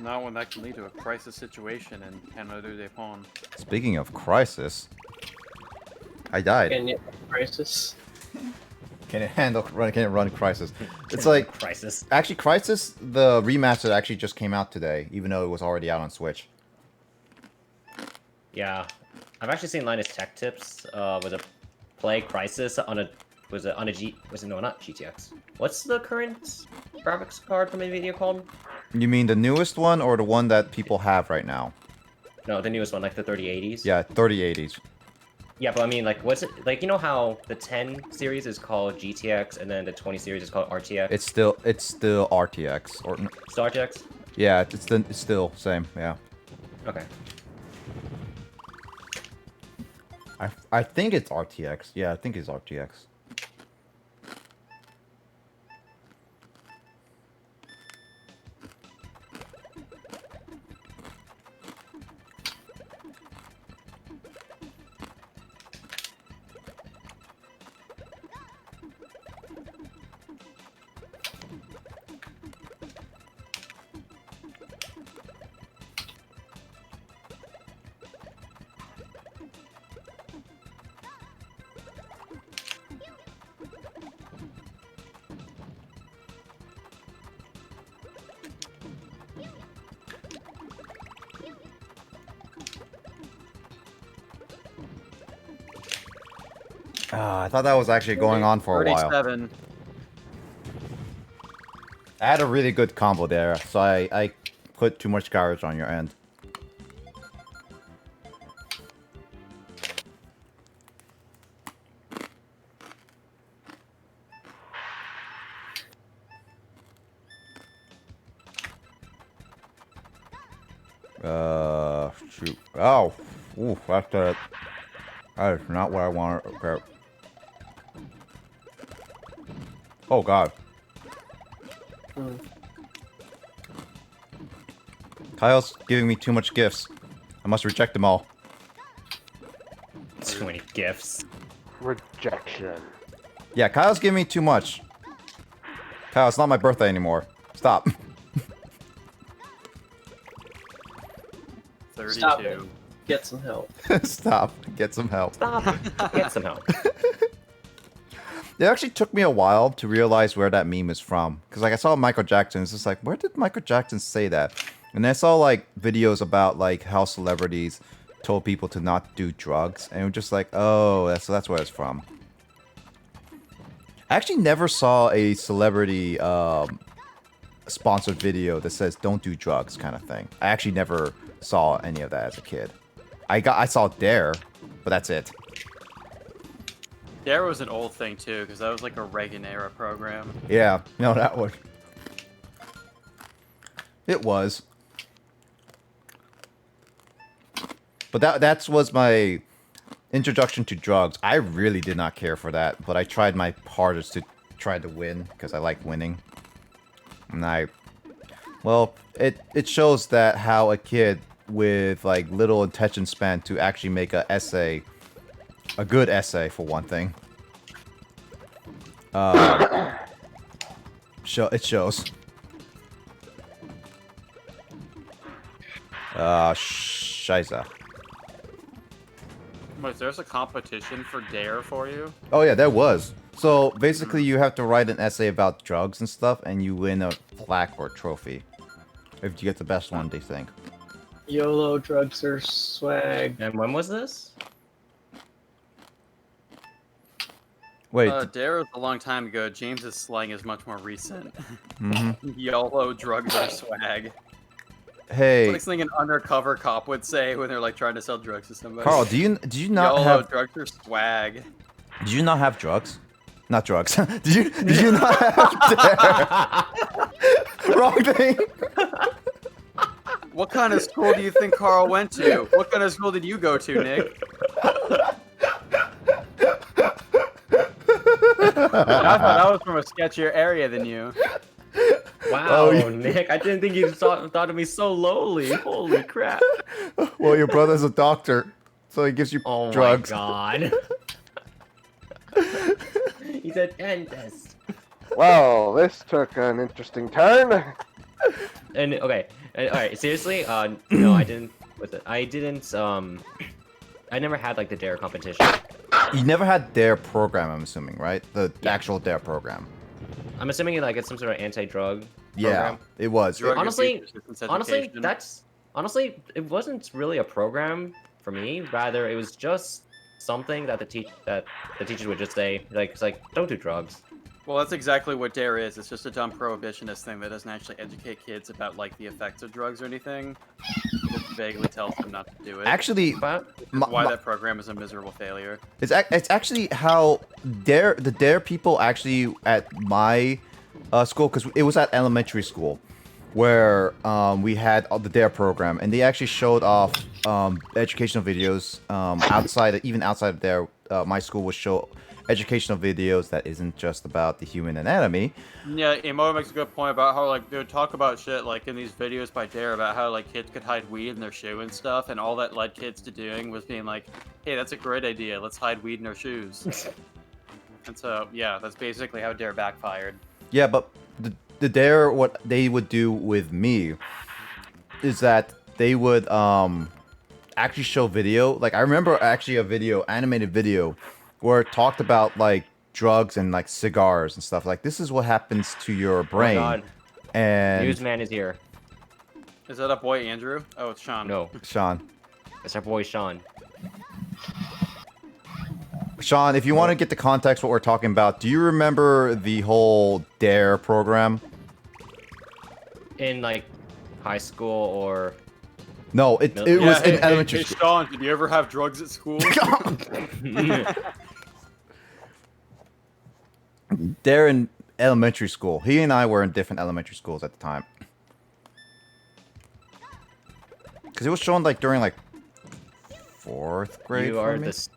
Not one that can lead to a crisis situation in Canada de Pon. Speaking of crisis, I died. And yet, crisis. Can it run Crisis? It's like Crisis. actually Crisis, the remaster actually just came out today, even though it was already out on Switch. Yeah, I've actually seen Linus Tech Tips with a play Crisis on a no, not GTX. What's the current graphics card from NVIDIA called? You mean the newest one or the one that people have right now? No, the newest one, like the 3080s. Yeah, 3080s. Yeah, but I mean, like, what's it like? You know how the 10 series is called GTX, and then the 20 series is called RTX. It's still RTX or Still RTX. yeah, it's still same. Yeah, Okay. I think it's RTX. Yeah, I think it's RTX. I thought that was actually going on for a while. 37. I had a really good combo there, so I put too much garbage on your end. Shoot. Oh, ooh, that is not what I wanted. Okay. Oh God. Kyle's giving me too much gifts. I must reject them all. Too many gifts. Rejection. Yeah, Kyle's giving me too much. Kyle, it's not my birthday anymore. Stop. 32. Stop it. Get some help. Stop. Get some help. Stop. Get some help. It actually took me a while to realize where that meme is from. Because like I saw Michael Jackson, it's just like, where did Michael Jackson say that? And then I saw like videos about like how celebrities told people to not do drugs. And it was just like, oh, that's where it's from. I actually never saw a celebrity sponsored video that says don't do drugs kind of thing. I actually never saw any of that as a kid. I saw Dare, but that's it. Dare was an old thing too, because that was like a Reagan era program. Yeah, no, that was. It was. But that was my introduction to drugs. I really did not care for that, but I tried my hardest to try to win because I like winning. And well, it shows that how a kid with like little attention span to actually make a essay, a good essay for one thing. It shows. Shiza. Wait, there's a competition for Dare for you? Oh yeah, there was. So basically you have to write an essay about drugs and stuff and you win a plaque or a trophy. If you get the best one, they think. YOLO drugs are swag. And when was this? Wait. Dare was a long time ago. James's slang is much more recent. Mm-hmm. YOLO drugs are swag. Hey, It's like something an undercover cop would say when they're like trying to sell drugs to somebody. Carl, do you not YOLO have drugs are swag. Did you not have drugs? Not drugs. did you not have Dare? Wrong thing. What kind of school do you think Carl went to? What kind of school did you go to, Nick? I thought I was from a sketchier area than you. Wow, Nick, I didn't think you thought of me so lowly. Holy crap. Well, your brother's a doctor, so he gives you drugs. Oh my god. He's a dentist. Well, this took an interesting turn. And okay, alright, seriously, no, I didn't. I never had like the Dare competition. You never had Dare program, I'm assuming, right? The actual Dare program. I'm assuming like it's some sort of anti-drug Yeah, program. it was. Drug Honestly, abuse resistance education. honestly, it wasn't really a program for me. Rather, it was just something that the teachers would just say, like, it's like, don't do drugs. Well, that's exactly what Dare is. It's just a dumb prohibitionist thing that doesn't actually educate kids about like the effects of drugs or anything. It just vaguely tells them not to do it. Actually, But why that program is a miserable failure. it's actually how the Dare people actually at my school, because it was at elementary school, where we had the Dare program, and they actually showed off educational videos even outside of Dare. My school would show educational videos that isn't just about the human anatomy. Yeah, Emo makes a good point about how like they would talk about shit like in these videos by Dare about how like kids could hide weed in their shoe and stuff, and all that led kids to doing was being like, hey, that's a great idea, let's hide weed in our shoes. And so yeah, that's basically how Dare backfired. Yeah, but the Dare, what they would do with me is that they would actually show video. Like I remember actually a video, animated video, where it talked about like drugs and like cigars and stuff. Like this is what happens to your brain. Oh god, And Newsman is here. Is that a boy Andrew? Oh, it's Sean. No, Sean, it's our boy Sean. Sean, if you want to get the context what we're talking about, do you remember the whole DARE program? In like high school or No, it Yeah, was in elementary hey, school. Sean, did you ever have drugs at school? They're in elementary school. He and I were in different elementary schools at the time. Because it was shown like during like 4th grade. you are for me. the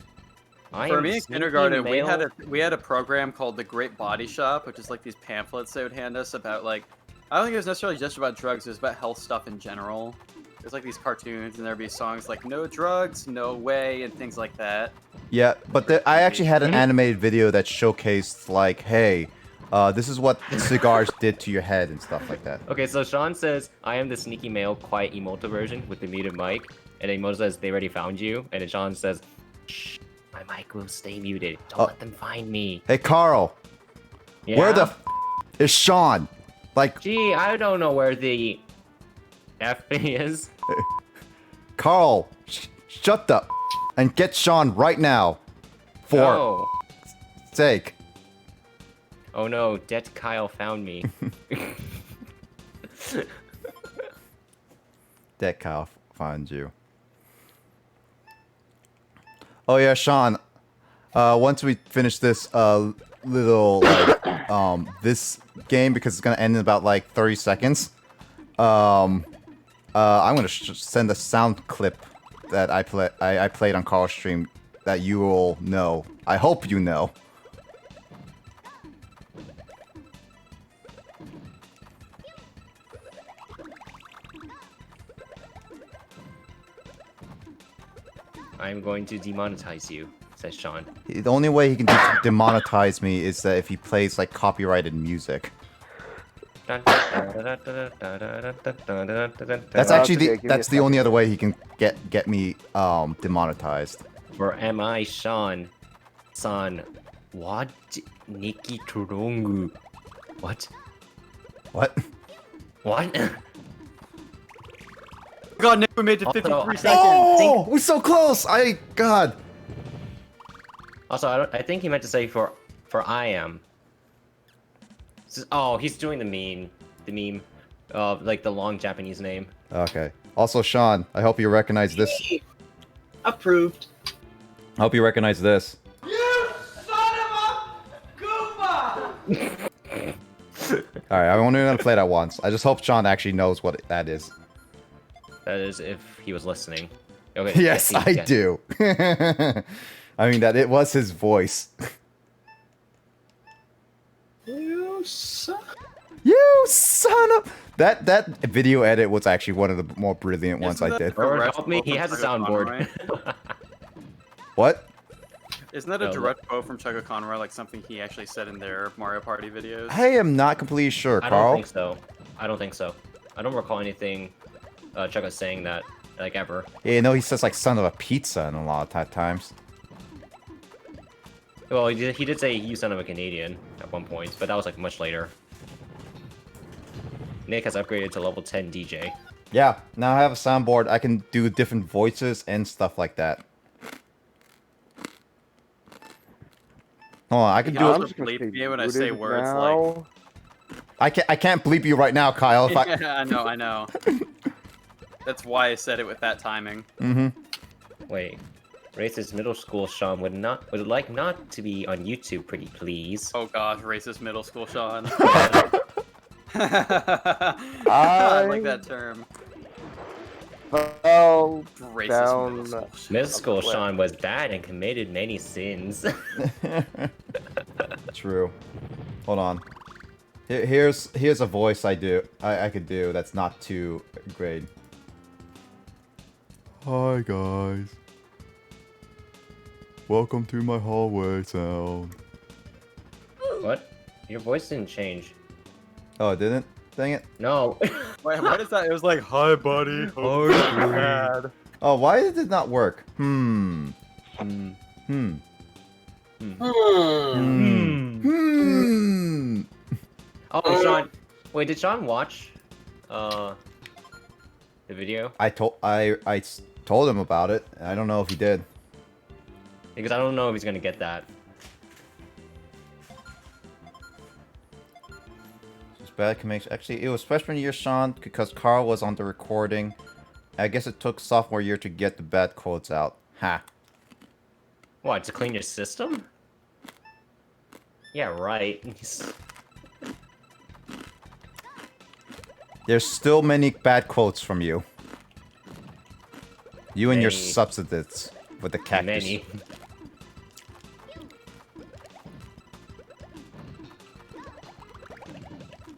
For me in kindergarten, we had a program called the Great Body Shop, which is like these pamphlets they would hand us about like, I don't think it was necessarily just about drugs, it was about health stuff in general. There's like these cartoons and there'd be songs like no drugs, no way, and things like that. Yeah, but I actually had an animated video that showcased like, hey, this is what cigars did to your head and stuff like that. Okay, so Sean says, I am the sneaky male quiet emote version with the muted mic. And then Emote says, they already found you. And then Sean says, shh, my mic will stay muted. Don't let them find me. Hey, Carl, Yeah? where the is Sean? Like, Gee, I don't know where the F is. Carl, shut up and get Sean right now. For Oh. sake. Oh no, Det Kyle found me. That Kyle finds you. Oh yeah, Sean. Once we finish this little like this game, because it's gonna end in about like 30 seconds. I'm gonna send a sound clip that I played on Carl's stream that you will know. I hope you know. I'm going to demonetize you, says Sean. The only way he can demonetize me is that if he plays like copyrighted music. That's actually that's the only other way he can get me demonetized. For am I Sean? San, what Nikki Turongu? What? What? What? God, Nick, we made it 53 Also, seconds. Oh, we're so close! God. Also, I think he meant to say for I am. Oh, he's doing the meme of like the long Japanese name. Okay. Also, Sean, I hope you recognize this. Approved. I hope you recognize this. You son of a Goomba! Alright, I'm only gonna play that once. I just hope Sean actually knows what that is. That is if he was listening. Okay. Yes, I do. I mean, that it was his voice. You son. You son of... That video edit was actually one of the more brilliant ones I did. Or help me, he has a soundboard. What? Isn't that a direct quote from Chugga Conroy, like something he actually said in their Mario Party videos? I am not completely sure, I Carl. don't think so. I don't think so. I don't recall anything Chugga saying that, like, ever. Yeah, no, he says like son of a pizza in a lot of times. Well, he did say you son of a Canadian at one point, but that was like much later. Nick has upgraded to level 10 DJ. Yeah, now I have a soundboard. I can do different voices and stuff like that. Hold on, I can You do can it. also bleep me when I say words like... I can't bleep you right now, Kyle. If Yeah, I know. That's why I said it with that timing. Wait. Racist middle school Sean would like not to be on YouTube, pretty please. Oh gosh, racist middle school Sean. I like that term. Fell Racist down. middle school Sean. Middle school Sean was bad and committed many sins. True. Hold on. Here's a voice I could do that's not too great. Hi guys. Welcome to my hallway sound. What? Your voice didn't change. Oh, it didn't? Dang it. No. Wait, what is that? It was like, hi buddy. Hope you're bad. Oh, why did it not work? Hmm. Oh, Sean. Wait, did Sean watch the video? I told him about it. I don't know if he did. Because I don't know if he's gonna get that. It's bad connection. Actually, it was freshman year, Sean, because Carl was on the recording. I guess it took sophomore year to get the bad quotes out. Ha. What, to clean your system? Yeah, right. There's still many bad quotes from you. You and your Many. substitutes with the cactus. Many.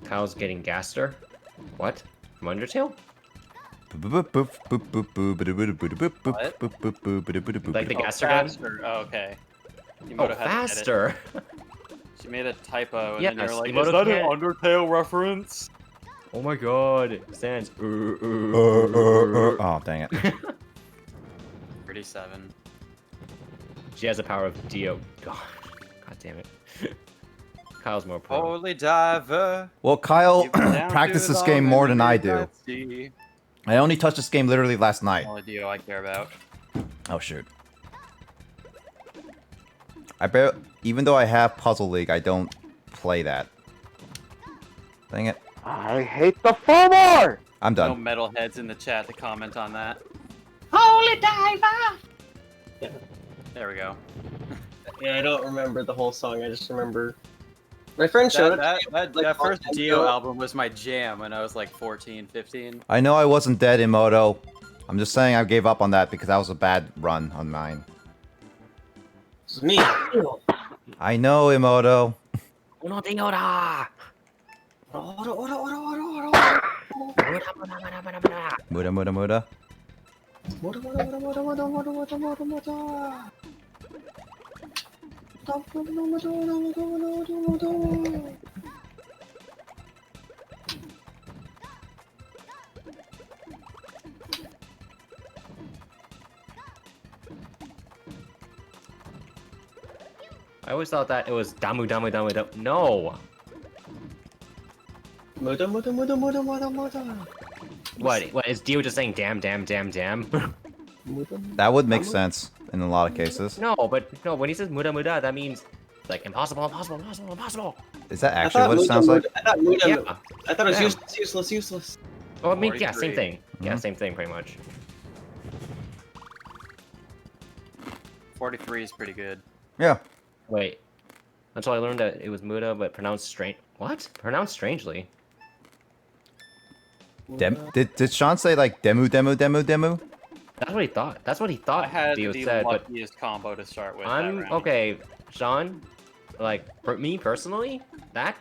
Kyle's getting gaster. What? From Undertale? Like the gaster gun? Faster. Oh, okay. Oh, Emoto had to edit. faster! She made a typo, and Yes, then you're like, Emoto is that an can't- Undertale reference? Oh my god. Sans. Oh, dang it. 37. She has the power of Dio. God damn it. Kyle's more pro. Holy diver. Well, Kyle You've been down practiced too this long game in more the than I midnight do. sea. I only touched this game literally last night. Only Dio I care about. Oh, shoot. I bet, even though I have Puzzle League, I don't play that. Dang it. I hate the FOMO! I'm No done. metalheads in the chat to comment on that. Holy diver! There we go. Yeah, I don't remember the whole song. I just remember my friend showed That, it. that, that, like, that all first time Dio ago. album was my jam when I was like 14, 15. I know I wasn't dead, Emoto. I'm just saying I gave up on that because that was a bad run on mine. It's me. I know, Emoto. Uno de ora! Muda, muda, muda. I always thought that it was damu damu damu damu. No! Muda, muda, muda, muda, muda, muda. What, is Dio just saying damn, damn, damn, damn? Muda, That would make sense in a lot of cases. No, when he says muda muda, that means like impossible, impossible, impossible, impossible. Is that I actually thought what it muda, sounds like? muda- I thought muda, Yeah. I thought it was Yeah. useless, useless, useless. Oh, I mean, yeah, same 43. thing. Yeah, Mhm. same thing, pretty much. 43 is pretty good. Yeah. Wait. Until I learned that it was muda, but pronounced strange. What? Pronounced strangely. Did Sean say like demu, demu, demu, demu? That's what he thought. That's what he I thought had Dio the said, but luckiest combo to start with. I'm that round. okay, Sean. Like for me personally, that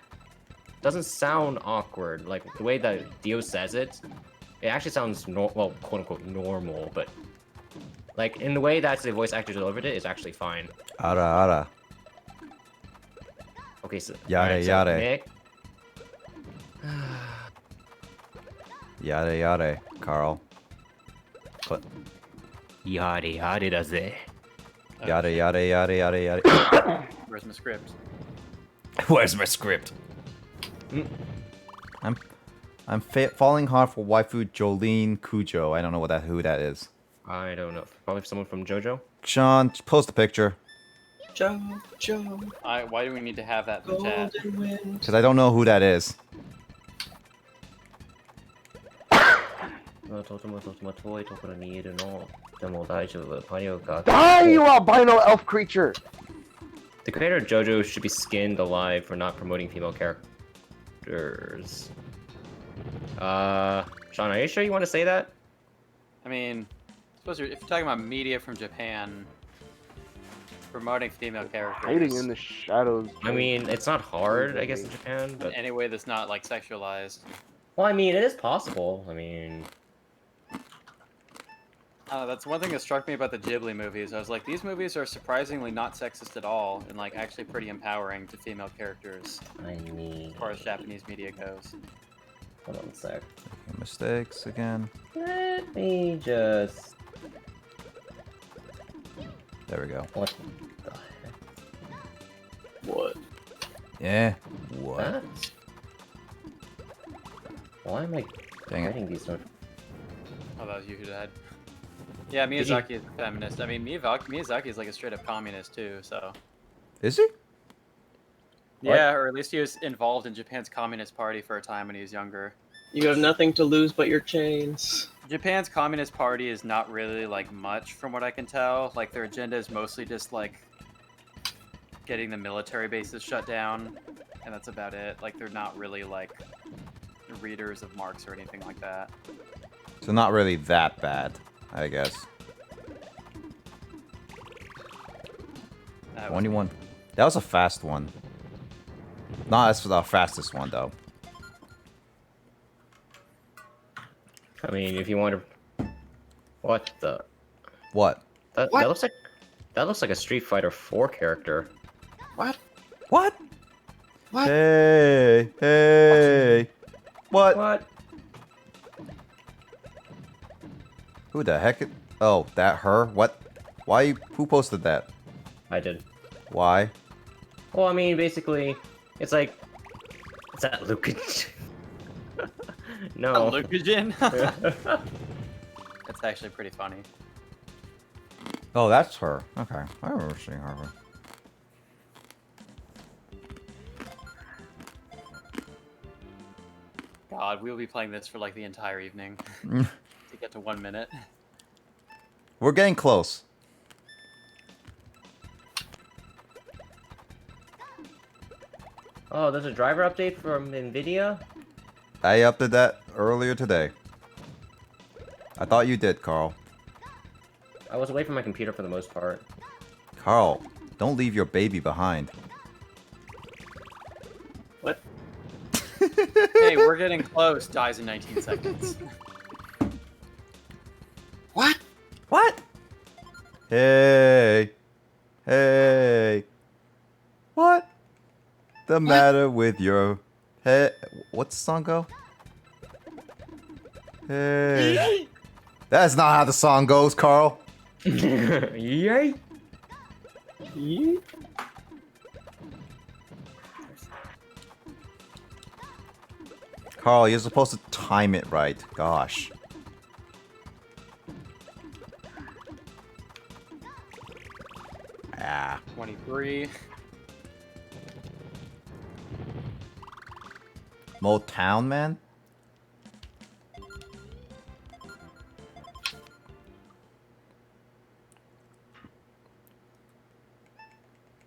doesn't sound awkward. Like the way that Dio says it, it actually sounds well, quote unquote normal. But like in the way that the voice actor delivered it is actually fine. Ara, ara. Okay, so Yare, alright, so yare. Nick. Yare, yare, Carl. But Yare yare da ze. yare, yare, yare, yare, yare. Where's my script? Where's my script? I'm falling hard for waifu Jolene Cujo. I don't know who that is. I don't know. Probably someone from JoJo. Sean, post a picture. Joe, Joe, Why do we need to have that in the chat? golden wind. Because I don't know who that is. Die, you albino elf creature! The creator of JoJo should be skinned alive for not promoting female characters. Sean, are you sure you want to say that? I mean, if you're talking about media from Japan, promoting female characters Hiding in the shadows. I mean, it's not hard, I guess, in Japan, in but... any way that's not like sexualized. Well, I mean, it is possible. I mean... That's one thing that struck me about the Ghibli movies. I was like, these movies are surprisingly not sexist at all, and like actually pretty empowering to female characters I mean... as far as Japanese media goes. Hold on a sec. Mistakes again. Let me just... There we go. What the heck? What? Yeah. What? That? Why am I Dang it. getting these notes? Oh, that was you who died. Yeah, Miyazaki is a feminist. I mean, Miyazaki is like a straight up communist too. So. Is he? Yeah, or at least he was involved in Japan's Communist Party for a time when he was younger. You have nothing to lose but your chains. Japan's Communist Party is not really like much from what I can tell. Like their agenda is mostly just like getting the military bases shut down, and that's about it. Like they're not really like readers of Marx or anything like that. So not really that bad, I guess. 21. That was a fast one. Not as the fastest one though. I mean, if you want to, what the? What? That looks like a Street Fighter 4 character. What? What? What? Hey. What? What? Who the heck? Oh, that her? What? Why? Who posted that? I did. Why? Well, I mean, basically, it's like, is that Luca? No. Lucajin? That's actually pretty funny. Oh, that's her. Okay, I remember seeing her. God, we'll be playing this for like the entire evening to get to 1 minute. We're getting close. Oh, there's a driver update from NVIDIA? I updated that earlier today. I thought you did, Carl. I was away from my computer for the most part. Carl, don't leave your baby behind. What? Hey, we're getting close. Dies in 19 seconds. What? What? Hey. Hey. What? The matter with your head? What's the song go? Hey. That's not how the song goes, Carl. Yay! Yeet. Carl, you're supposed to time it right. Gosh. Ah. 23. Motown, man?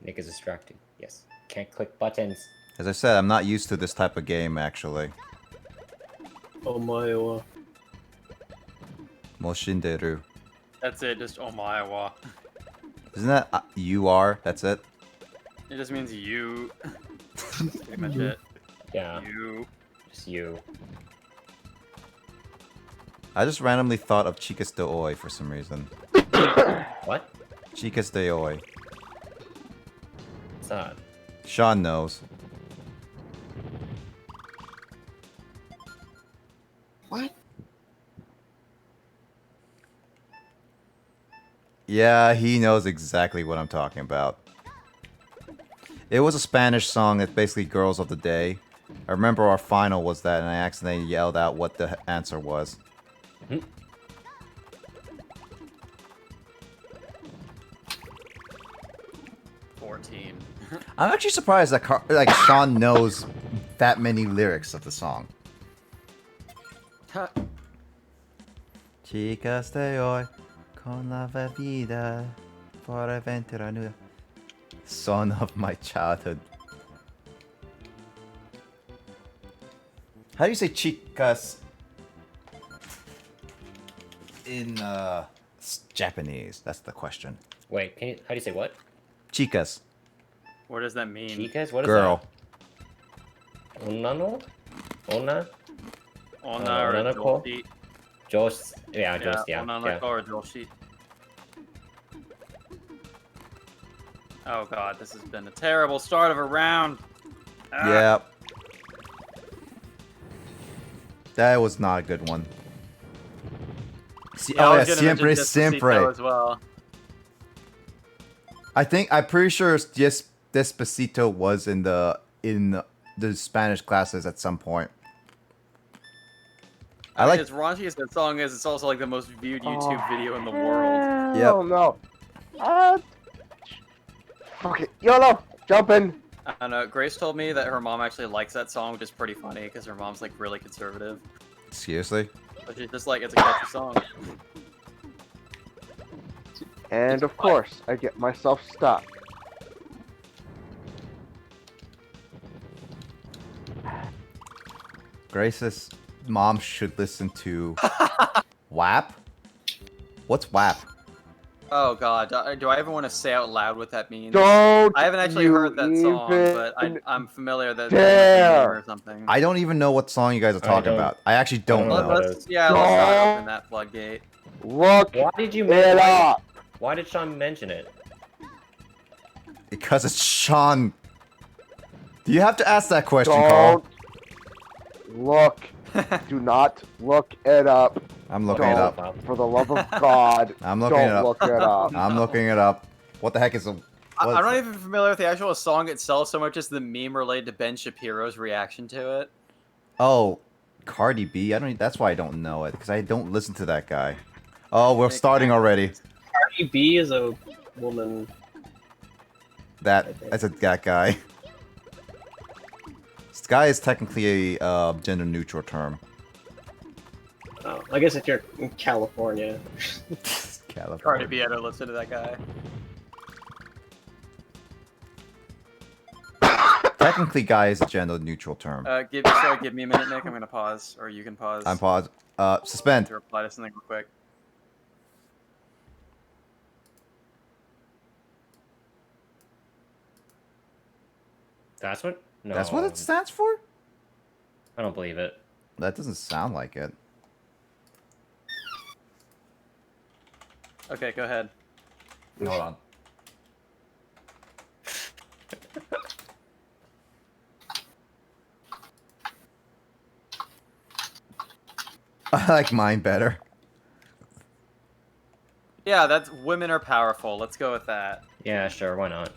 Nick is distracting. Yes. Can't click buttons. As I said, I'm not used to this type of game, actually. Oh my. Moshinderu. That's it, just Omaewa. Isn't that you are? That's it? It just means you. That's pretty much it. Yeah. You. Just you. I just randomly thought of Chicas de Oi for some reason. What? Chicas de Oi. What's that? Sean knows. What? Yeah, he knows exactly what I'm talking about. It was a Spanish song that's basically Girls of the Day. I remember our final was that, and I accidentally yelled out what the answer was. 14. I'm actually surprised that Sean knows that many lyrics of the song. Chicas de hoy con la vida por aventura nueva. Son of my childhood. How do you say chicas in Japanese? That's the question. Wait, how do you say what? Chicas. What does that mean? Chicas? What is Girl. that? Unano? Ona? Ona or Onanako? Joshi. Josh. Yeah, Josh. Yeah. Onanako or Joshi. Oh god, this has been a terrible start of a round. Ah. Yeah. That was not a good one. Yeah, I was gonna siempre, mention Despacito siempre. as well. I'm pretty sure just Despacito was in the Spanish classes at some point. I mean, as raunchy as that song is, it's also like the most viewed YouTube video in the world. Oh no. Okay, YOLO! Jumping! I don't know. Grace told me that her mom actually likes that song, which is pretty funny because her mom's like really conservative. Seriously? But she's just like, it's a catchy song. And of course, I get myself stuck. Grace's mom should listen to WAP? What's WAP? Oh god, do I ever want to say out loud what that means? Don't I haven't actually heard that song, but I'm familiar that dare. or something. I don't even know what song you guys are talking about. I actually don't know. Let's not open that floodgate. Look Why did you it up! Why did Sean mention it? Because it's Sean. Do you have to ask that question, Carl? Don't look. Do not look it up. I'm looking it up. For the love of God, I'm looking it up. Don't look it up. I'm looking it up. What the heck is a... I'm not even familiar with the actual song itself so much as the meme related to Ben Shapiro's reaction to it. Oh, Cardi B? That's why I don't know it, because I don't listen to that guy. Oh, we're starting already. Cardi B is a woman. That's that guy. This guy is technically a gender-neutral term. Oh, I guess if you're in California. California. Cardi B, I don't listen to that guy. Technically, guy is a gender-neutral term. Give me a minute, Nick. I'm gonna pause, or you can pause. I'm paused. Suspend. To reply to something real quick. That's what? No. That's what it stands for? I don't believe it. That doesn't sound like it. Okay, go ahead. Hold on. I like mine better. Yeah, that's women are powerful. Let's go with that. Yeah, sure. Why not?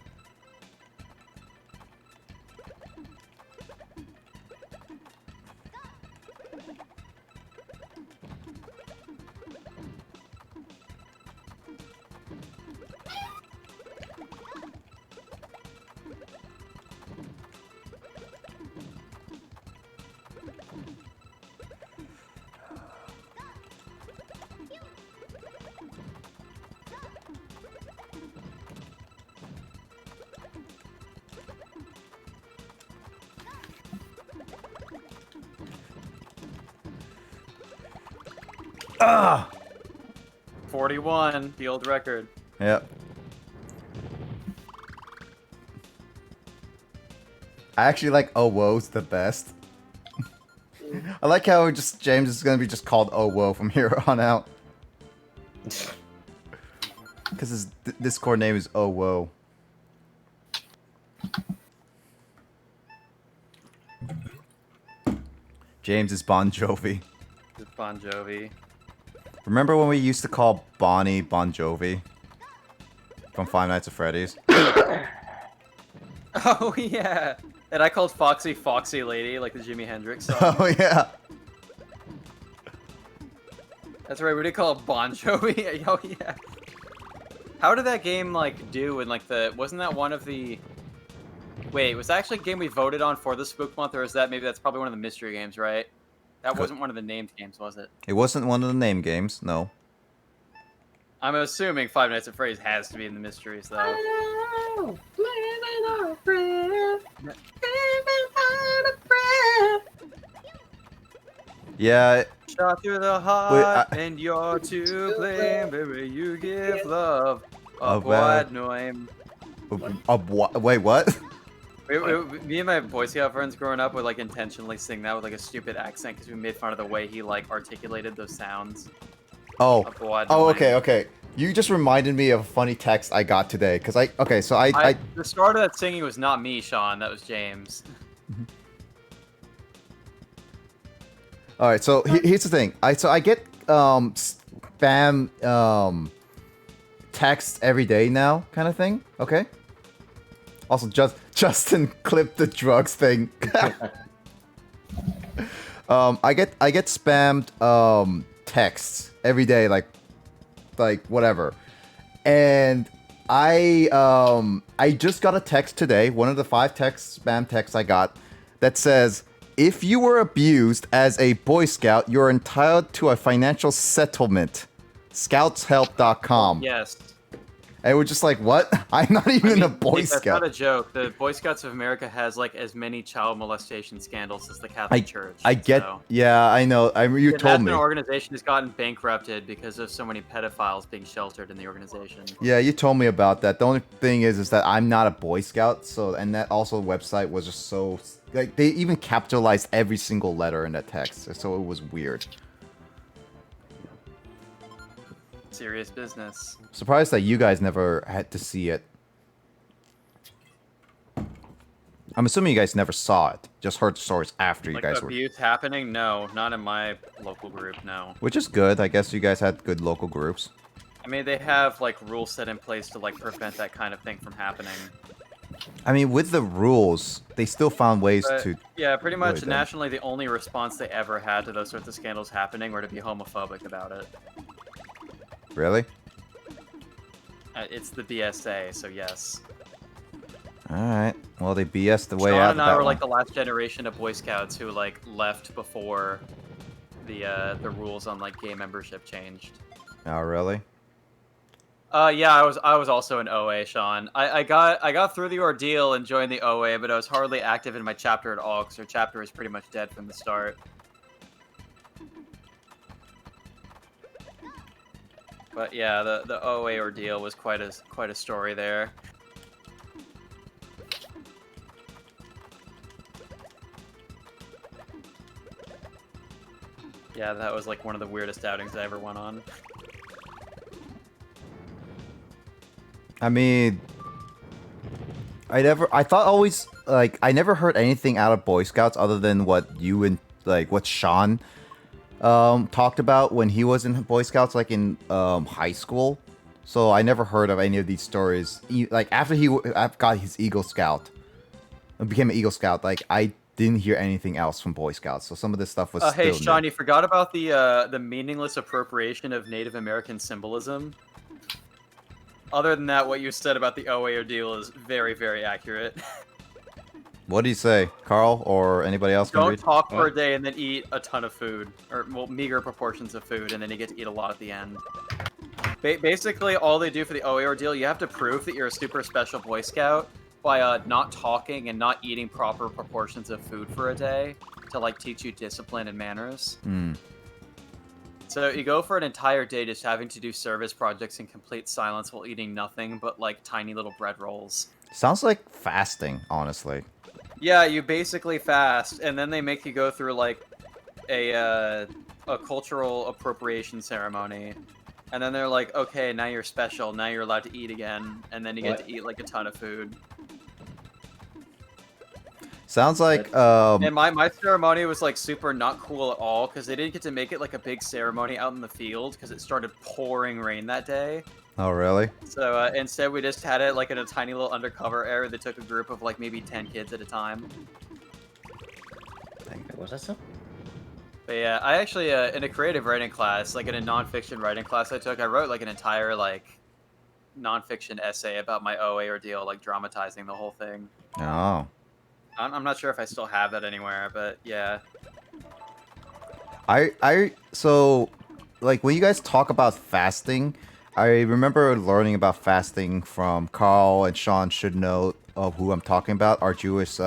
Ah! 41, the old record. Yep. I actually like Oh Whoa's the best. I like how James is gonna be just called Oh Whoa from here on out. Because his Discord name is Oh Whoa. James is Bon Jovi. It's Bon Jovi. Remember when we used to call Bonnie Bon Jovi? From Five Nights at Freddy's? Oh, yeah. And I called Foxy Foxy Lady, like the Jimi Hendrix song. Oh, yeah. That's right, we did call it Bon Jovi. Oh, yeah. How did that game, like, do in, like, wasn't that one of the... Wait, was that actually a game we voted on for the Spook Month, or is that that's probably one of the mystery games, right? That wasn't one of the named games, was it? It wasn't one of the name games, no. I'm assuming Five Nights at Freddy's has to be in the mysteries, though. Oh, living on a prayer. Living on a prayer. Yeah. Shot through the heart, and you're to blame, baby. You give love a wide name. Wait, what? Me and my Boy Scout friends growing up would like intentionally sing that with like a stupid accent because we made fun of the way he like articulated those sounds. Oh, okay. You just reminded me of a funny text I got today because the start of that singing was not me, Sean. That was James. All right, so here's the thing. I get spam texts every day now, kind of thing. Okay. Also, Justin clipped the drugs thing. I get spammed texts every day, like whatever. And I just got a text today, one of the 5 spam texts I got, that says, if you were abused as a Boy Scout, you're entitled to a financial settlement. Scoutshelp.com. Yes. And we're just like, what? I'm not even a Boy That's Scout. not a joke. The Boy Scouts of America has like as many child molestation scandals as the Catholic Church. I get, so. yeah, I know. You told me. An organization has gotten bankrupted because of so many pedophiles being sheltered in the organization. Yeah, you told me about that. The only thing is that I'm not a Boy Scout, so and that also the website was just so like they even capitalized every single letter in that text, so it was weird. Serious business. Surprised that you guys never had to see it. I'm assuming you guys never saw it. Just heard the stories after you guys were. Abuse happening? No, not in my local group. No. Which is good. I guess you guys had good local groups. I mean, they have like rules set in place to like prevent that kind of thing from happening. I mean, with the rules, they still found ways to. Yeah, pretty much nationally, the only response they ever had to those sorts of scandals happening were to be homophobic about it. Really? It's the BSA, so yes. Alright. Well, they BS the way Sean out of and that I were one. like the last generation of Boy Scouts who like left before the rules on like gay membership changed. Oh, really? Yeah, I was also in OA, Sean. I got through the ordeal and joined the OA, but I was hardly active in my chapter at all because our chapter was pretty much dead from the start. But yeah, the OA ordeal was quite a story there. Yeah, that was like one of the weirdest outings I ever went on. I mean, I never heard anything out of Boy Scouts other than what you and what Sean talked about when he was in Boy Scouts, like in high school. So I never heard of any of these stories. Like after he got his Eagle Scout, became an Eagle Scout, like I didn't hear anything else from Boy Scouts. So some of this stuff was still hey, Sean, new. you forgot about the meaningless appropriation of Native American symbolism. Other than that, what you said about the OA ordeal is very, very accurate. What did he say, Carl, or anybody else? Don't talk for a day and then eat a ton of food, or well, meager proportions of food, and then you get to eat a lot at the end. Basically, all they do for the OA ordeal, you have to prove that you're a super special Boy Scout by not talking and not eating proper proportions of food for a day to like teach you discipline and manners. Mm. So you go for an entire day just having to do service projects in complete silence while eating nothing but like tiny little bread rolls. Sounds like fasting, honestly. Yeah, you basically fast, and then they make you go through like a cultural appropriation ceremony, and then they're like, okay, now you're special, now you're allowed to eat again, and then you get to eat like a ton of food. Sounds like And my ceremony was like super not cool at all because they didn't get to make it like a big ceremony out in the field because it started pouring rain that day. Oh, really? So instead we just had it like in a tiny little undercover area that took a group of like maybe 10 kids at a time. Was that so? But yeah, I actually in a creative writing class, like in a nonfiction writing class I took, I wrote like an entire like nonfiction essay about my OA ordeal, like dramatizing the whole thing. Oh. I'm not sure if I still have that anywhere, but yeah. So, like, when you guys talk about fasting, I remember learning about fasting from Carl and Sean should know of who I'm talking about, our Jewish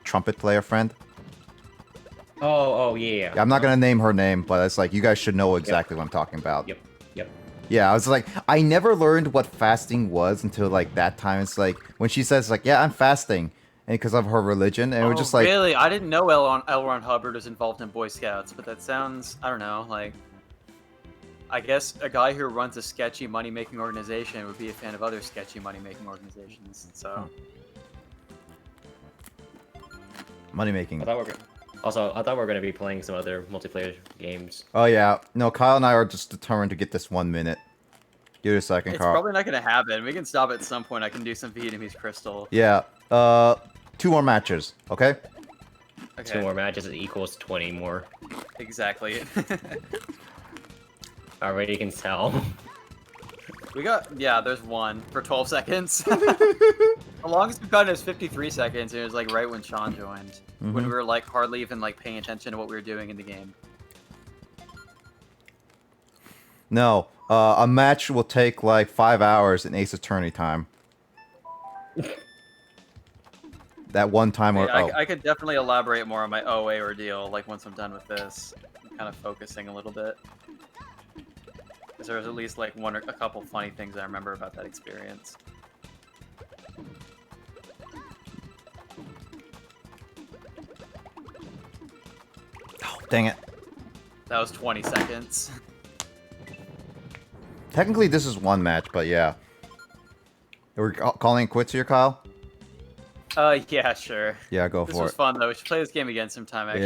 trumpet player friend. Oh, yeah. I'm not gonna name her name, but it's like, you guys should know exactly what I'm talking about. Yep. Yeah, I was like, I never learned what fasting was until, like, that time. It's like, when she says, like, yeah, I'm fasting. And because of her religion, and we're just like, really? I didn't know L. Ron Hubbard was involved in Boy Scouts, but that sounds, I don't know, like, I guess a guy who runs a sketchy money-making organization would be a fan of other sketchy money-making organizations. So, money making. I thought we were gonna be playing some other multiplayer games. Oh yeah, no, Kyle and I are just determined to get this 1 minute. Give it a second, it's Carl. probably not gonna happen. We can stop at some point. I can do some Vietnamese Crystal. Yeah. 2 more matches, okay? Okay. 2 more matches equals 20 more. Exactly. Already can tell. We got, yeah, there's one for 12 seconds. The longest we've gotten is 53 seconds, and it was like right when Sean joined. When we were like hardly even like paying attention to what we were doing in the game. No, a match will take like 5 hours in Ace Attorney time. That one time or Yeah, I could definitely elaborate more on my OA ordeal, like once I'm done with this. I'm kind of focusing a little bit. Because there was at least like one or a couple funny things I remember about that experience. Oh, dang it. That was 20 seconds. Technically, this is one match, but yeah. We're calling it quits here, Kyle? Yeah, sure. Yeah, go This for was it. fun though. We should play this game again sometime, actually. Yeah.